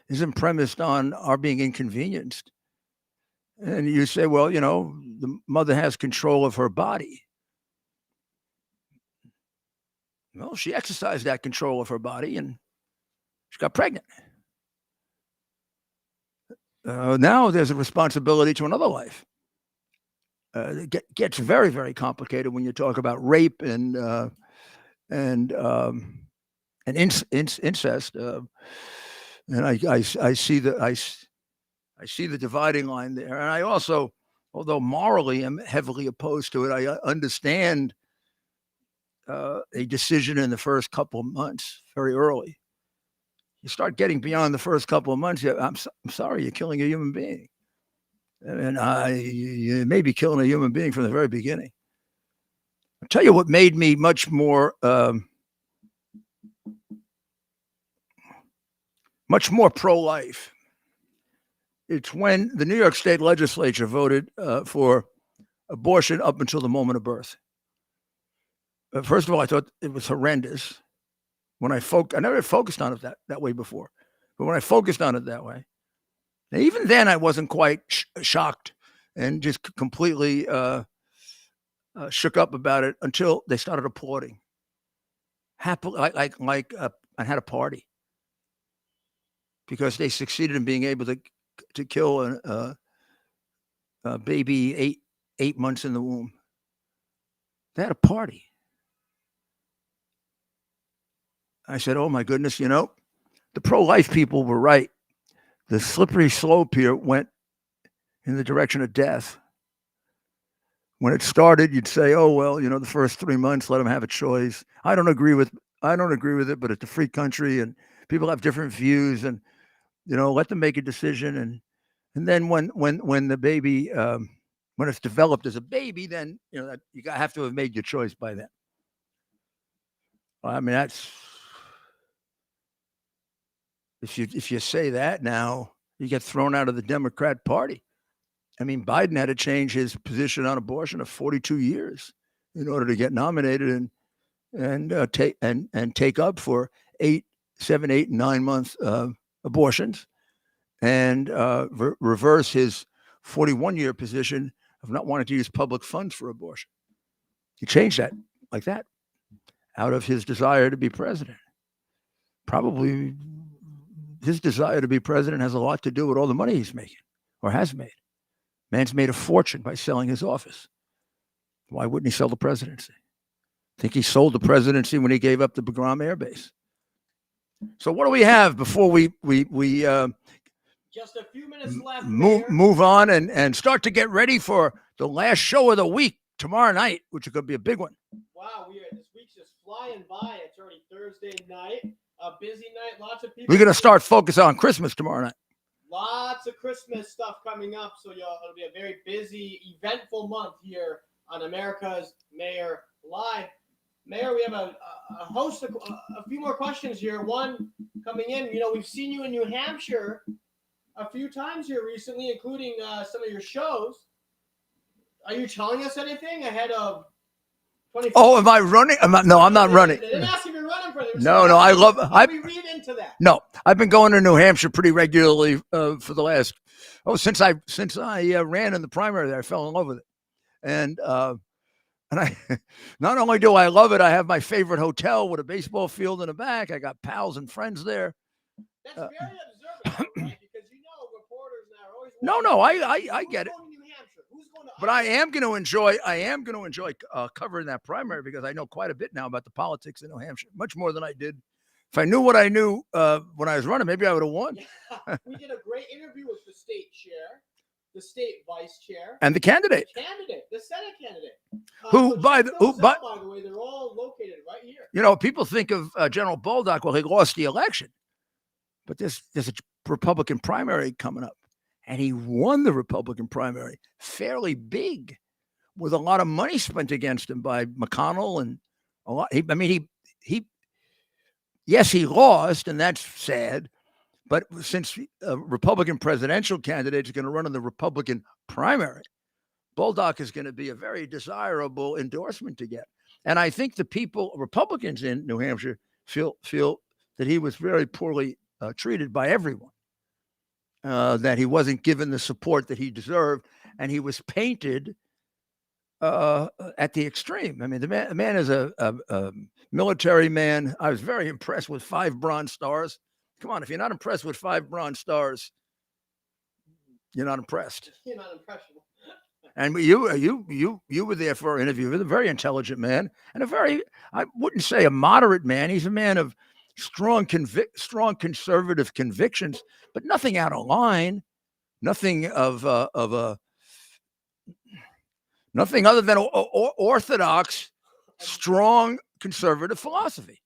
isn't premised on our being inconvenienced. And you say, well, the mother has control of her body. Well, she exercised that control of her body and she got pregnant. Now there's a responsibility to another life. It gets very, very complicated when you talk about rape and incest. And I see the dividing line there. And I also, although morally am heavily opposed to it, I understand a decision in the first couple of months very early. You start getting beyond the first couple of months, I'm sorry, you're killing a human being. And you may be killing a human being from the very beginning. I'll tell you what made me much more pro-life. It's when the New York State Legislature voted for abortion up until the moment of birth. First of all, I thought it was horrendous. When I never focused on it that way before, but when I focused on it that way, and even then I wasn't quite shocked and just completely shook up about it until they started applauding. Happily, like I had a party because they succeeded in being able to kill a baby 8 months in the womb. They had a party. I said, oh my goodness, the pro-life people were right. The slippery slope here went in the direction of death. When it started, you'd say, oh, well, the first 3 months, let them have a choice. I don't agree with it, but it's a free country and people have different views, and, let them make a decision. And then when the baby, when it's developed as a baby, then, you have to have made your choice by then. I mean, that's, if you say that now, you get thrown out of the Democrat Party. I mean, Biden had to change his position on abortion of 42 years in order to get nominated and take up for 7, 8, and 9 month abortions, and reverse his 41-year position of not wanting to use public funds for abortion. He changed that like that out of his desire to be president. Probably his desire to be president has a lot to do with all the money he's making or has made. Man's made a fortune by selling his office. Why wouldn't he sell the presidency? I think he sold the presidency when he gave up the Bagram Air Base. So what do we have before we just a few minutes left. Move on and start to get ready for the last show of the week tomorrow night, which is going to be a big one. Wow, this week's just flying by. It's already Thursday night. A busy night. Lots of people. We're going to start focusing on Christmas tomorrow night. Lots of Christmas stuff coming up. So it'll be a very busy, eventful month here on America's Mayor Live. Mayor, we have a host of a few more questions here. One coming in. We've seen you in New Hampshire a few times here recently, including some of your shows. Are you telling us anything ahead of 20? Oh, am I running? I'm not running. They didn't ask if you're running for them. No, I love. We read into that. No, I've been going to New Hampshire pretty regularly for the last. since I ran in the primary there, I fell in love with it, and And I, not only do I love it, I have my favorite hotel with a baseball field in the back. I got pals and friends there. That's very observant, though, right? Because reporters now are always No, wondering, I get it. Who's going to New Hampshire? Who's going to But I Iowa? am going to enjoy. I am going to enjoy covering that primary because I know quite a bit now about the politics in New Hampshire, much more than I did. If I knew what I knew when I was running, maybe I would have won. Yeah. We did a great interview with the state chair, the state vice chair, And the candidate, the Senate candidate. who so by check the who those by out, by the way, they're all located right here. people think of General Bolduc. Well, he lost the election, but there's a Republican primary coming up, and he won the Republican primary fairly big, with a lot of money spent against him by McConnell and a lot. He yes, he lost, and that's sad. But since a Republican presidential candidate is going to run in the Republican primary, Bolduc is going to be a very desirable endorsement to get. And I think the Republicans in New Hampshire, feel that he was very poorly treated by everyone, that he wasn't given the support that he deserved, and he was painted at the extreme. I mean, the man is a military man. I was very impressed with 5 Bronze Stars. Come on, if you're not impressed with 5 Bronze Stars, you're not impressed. You're not impressionable. And you were there for our interview with a very intelligent man and I wouldn't say a moderate man. He's a man of strong conservative convictions, but nothing out of line, nothing nothing other than orthodox, strong conservative philosophy.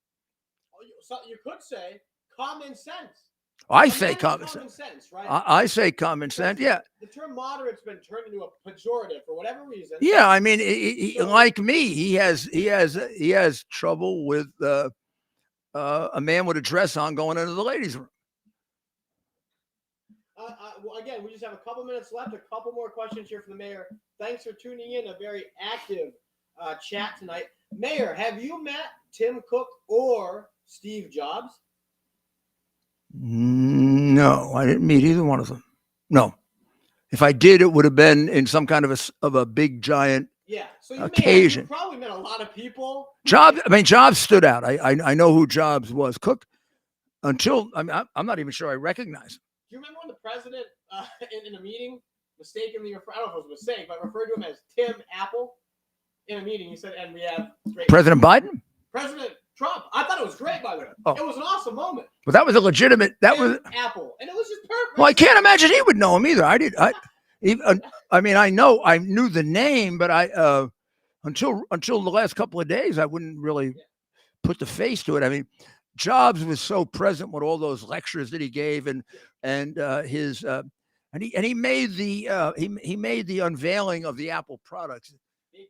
So you could say common sense. I say common sense, right? I say common sense. Yeah. The term moderate's been turned into a pejorative for whatever reason. Yeah, I mean, like me, he has trouble with a man with a dress on going into the ladies' room. Well, again, we just have a couple minutes left. A couple more questions here for the mayor. Thanks for tuning in. A very active chat tonight. Mayor, have you met Tim Cook or Steve Jobs? No, I didn't meet either one of them. No. If I did, it would have been in some kind of a big giant so you occasion. You probably met a lot of people. Jobs stood out. I know who Jobs was. Cook, until I'm not even sure I recognize him. Do you remember when the president in a meeting mistakenly I don't know if it was a mistake, but referred to him as Tim Apple in a meeting? He said, and we have President Biden? President Trump. I thought it was great, by the way. Oh. It was an awesome moment. But that was a legitimate. That was Apple, and it was just perfect. Well, I can't imagine he would know him either. I knew the name, but until the last couple of days, I wouldn't really put the face to it. I mean, Jobs was so present with all those lectures that he gave, and he made the unveiling of the Apple products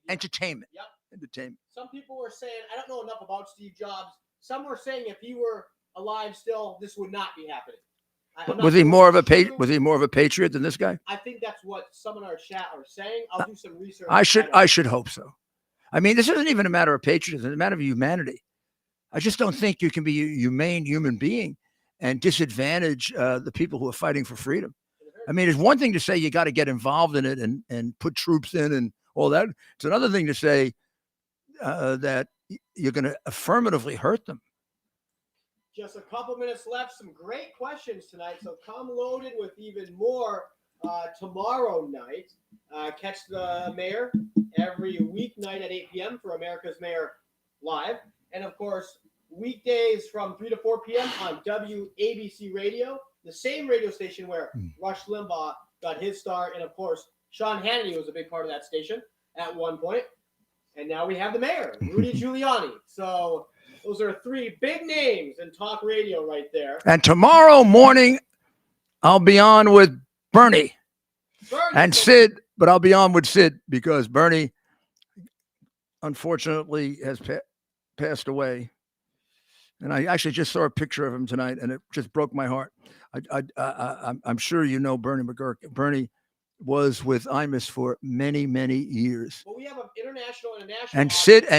entertainment. Yep. Entertainment. Some people were saying, I don't know enough about Steve Jobs. Some were saying if he were alive still, this would not be happening. Was he more of a patriot than this guy? I think that's what some in our chat are saying. I'll do some research. I should hope so. I mean, this isn't even a matter of patriotism; it's a matter of humanity. I just don't think you can be a humane human being and disadvantage the people who are fighting for freedom. I mean, it's one thing to say you got to get involved in it and put troops in and all that. It's another thing to say that you're going to affirmatively hurt them. Just a couple minutes left. Some great questions tonight. So come loaded with even more tomorrow night. Catch the mayor every weeknight at 8 p.m. for America's Mayor Live. And, of course, weekdays from 3 to 4 p.m. on WABC Radio, the same radio station where Rush Limbaugh got his start. And, of course, Sean Hannity was a big part of that station at one point. And now we have the mayor, Rudy Giuliani. So those are 3 big names in talk radio right there. And tomorrow morning, I'll be on with Bernie and Sid, but I'll be on with Sid because Bernie, unfortunately, has passed away. And I actually just saw a picture of him tonight, and it just broke my heart. I'm sure you know Bernie McGurk. Bernie was with IMUS for many, many years. Well, we have an international and a national. And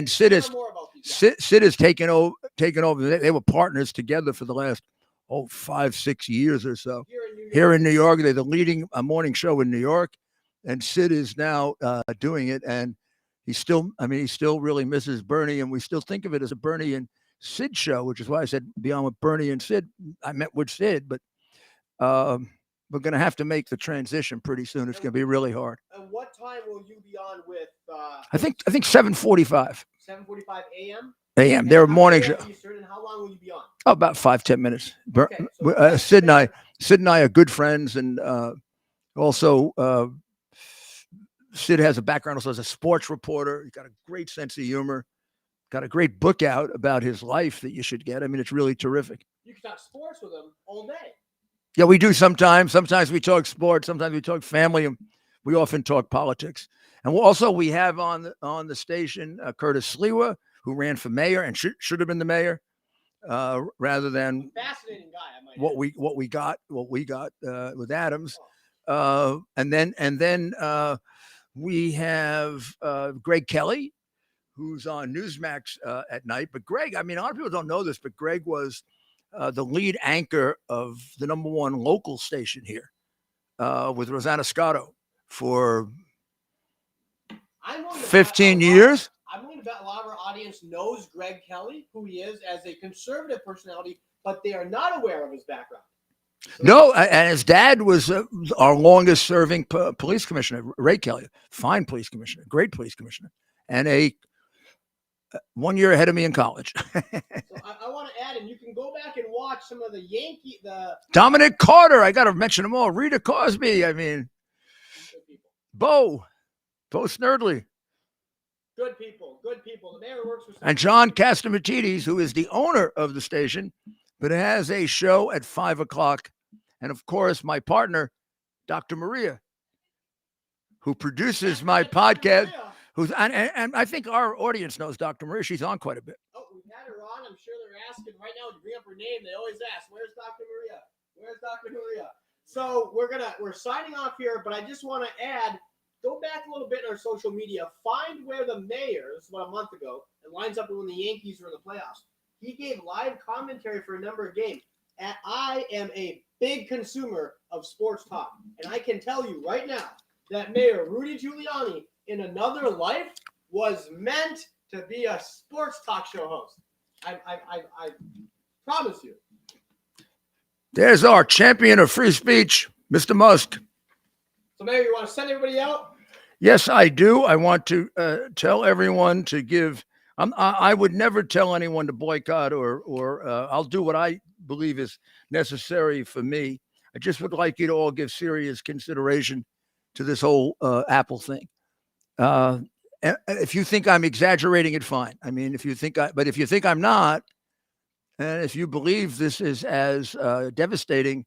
Sid has taken over. They were partners together for the last 5-6 years or so. Here in New York, they're the leading morning show in New York, and Sid is now doing it. And he still really misses Bernie, and we still think of it as a Bernie and Sid show, which is why I said beyond with Bernie and Sid. I meant with Sid, but we're going to have to make the transition pretty soon. It's going to be really hard. And what time will you be on with? I think 7:45 7:45 a.m. a.m. Their morning show. Eastern, and how long will you be on? Oh, about 5-10 minutes. Okay, so Sid and I are good friends, and also Sid has a background also as a sports reporter. He's got a great sense of humor. Got a great book out about his life that you should get. I mean, it's really terrific. You can talk sports with him all day. Yeah, we do sometimes. Sometimes we talk sports. Sometimes we talk family. And we often talk politics. And we have on the station Curtis Sliwa, who ran for mayor and should have been the mayor, rather than fascinating guy. I might what we got with Adams. And then we have Greg Kelly, who's on Newsmax at night. But Greg, I mean, a lot of people don't know this, but Greg was the lead anchor of the #1 local station here with Rosanna Scotto for 15 years. I'm willing to bet a lot of our audience knows Greg Kelly, who he is as a conservative personality, but they are not aware of his background. So no, and his dad was our longest serving police commissioner, Ray Kelly, fine police commissioner, great police commissioner, and 1 year ahead of me in college. So I want to add, and you can go back and watch some of the Dominic Carter. I got to mention them all. Rita Cosby. I mean, Bo Snerdley. Good people. The mayor works for. And John Castamatidis, who is the owner of the station, but it has a show at 5:00. And of course, my partner, Dr. Maria, who produces my podcast. And I think our audience knows Dr. Maria. She's on quite a bit. Oh, we've had her on. I'm sure they're asking right now to bring up her name. They always ask, "Where's Dr. Maria? Where's Dr. Maria?" So we're signing off here, but I just want to add, go back a little bit in our social media, find where the mayor, this was about a month ago, it lines up with when the Yankees were in the playoffs. He gave live commentary for a number of games. And I am a big consumer of sports talk, and I can tell you right now that Mayor Rudy Giuliani, in another life, was meant to be a sports talk show host. I promise you. There's our champion of free speech, Mr. Musk. So, Mayor, you want to send everybody out? Yes, I do. I want to tell everyone to give. I would never tell anyone to boycott or I'll do what I believe is necessary for me. I just would like you to all give serious consideration to this whole Apple thing. If you think I'm exaggerating it, fine. I mean, if you think I'm not, and if you believe this is as devastating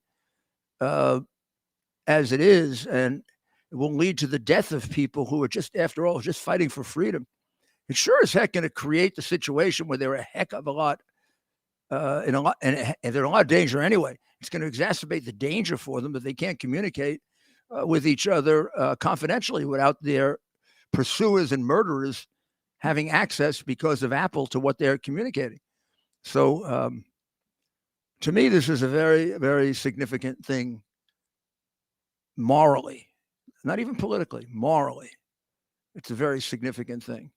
as it is, and it will lead to the death of people who are just, after all, just fighting for freedom, it's sure as heck going to create the situation where they're a heck of a lot, and they're in a lot of danger anyway. It's going to exacerbate the danger for them that they can't communicate with each other confidentially without their pursuers and murderers having access because of Apple to what they're communicating. So to me, this is a very, very significant thing morally, not even politically, morally. It's a very significant thing.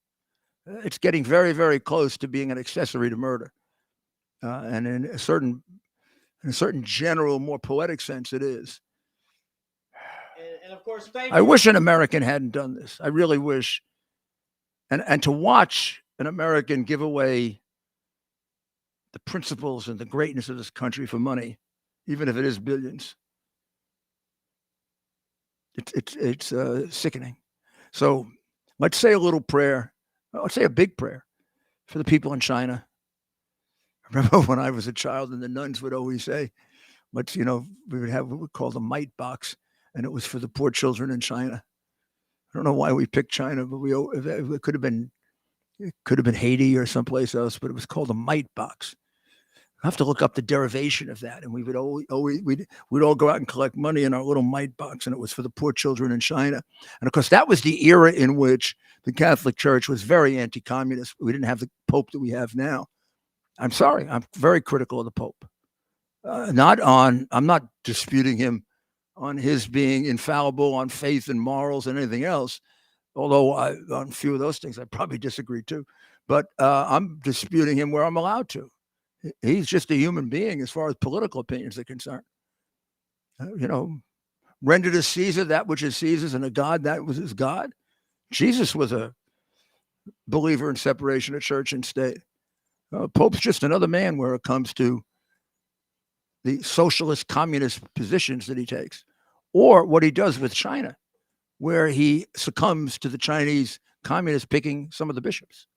It's getting very, very close to being an accessory to murder. And in a certain general, more poetic sense, it is. And of course, thank I you. wish an American hadn't done this. I really wish. And to watch an American give away the principles and the greatness of this country for money, even if it is billions, it's sickening. So let's say a little prayer. Let's say a big prayer for the people in China. I remember when I was a child, and the nuns would always say, we would call the mite box, and it was for the poor children in China. I don't know why we picked China, but it could have been Haiti or someplace else, but it was called a mite box. I have to look up the derivation of that, and we would we'd all go out and collect money in our little mite box, and it was for the poor children in China. And of course, that was the era in which the Catholic Church was very anti-communist. We didn't have the Pope that we have now. I'm sorry, I'm very critical of the Pope. I'm not disputing him on his being infallible on faith and morals and anything else. Although on a few of those things, I probably disagree too. But I'm disputing him where I'm allowed to. He's just a human being as far as political opinions are concerned. Render to Caesar that which is Caesar's, and to God that was his God. Jesus was a believer in separation of church and state. Pope's just another man where it comes to the socialist communist positions that he takes, or what he does with China, where he succumbs to the Chinese communists picking some of the bishops.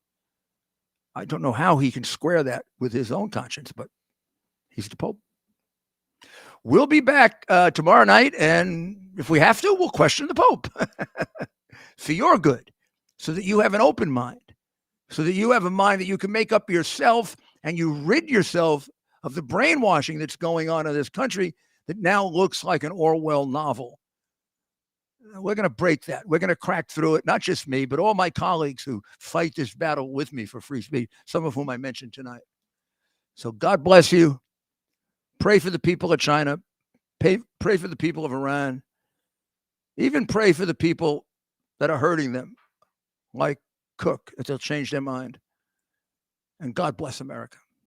I don't know how he can square that with his own conscience, but he's the Pope. We'll be back tomorrow night, and if we have to, we'll question the Pope for your good, so that you have an open mind, so that you have a mind that you can make up yourself, and you rid yourself of the brainwashing that's going on in this country that now looks like an Orwell novel. We're going to break that. We're going to crack through it. Not just me, but all my colleagues who fight this battle with me for free speech, some of whom I mentioned tonight. So God bless you. Pray for the people of China. Pray for the people of Iran. Even pray for the people that are hurting them, like Cook, that they'll change their mind. And God bless America.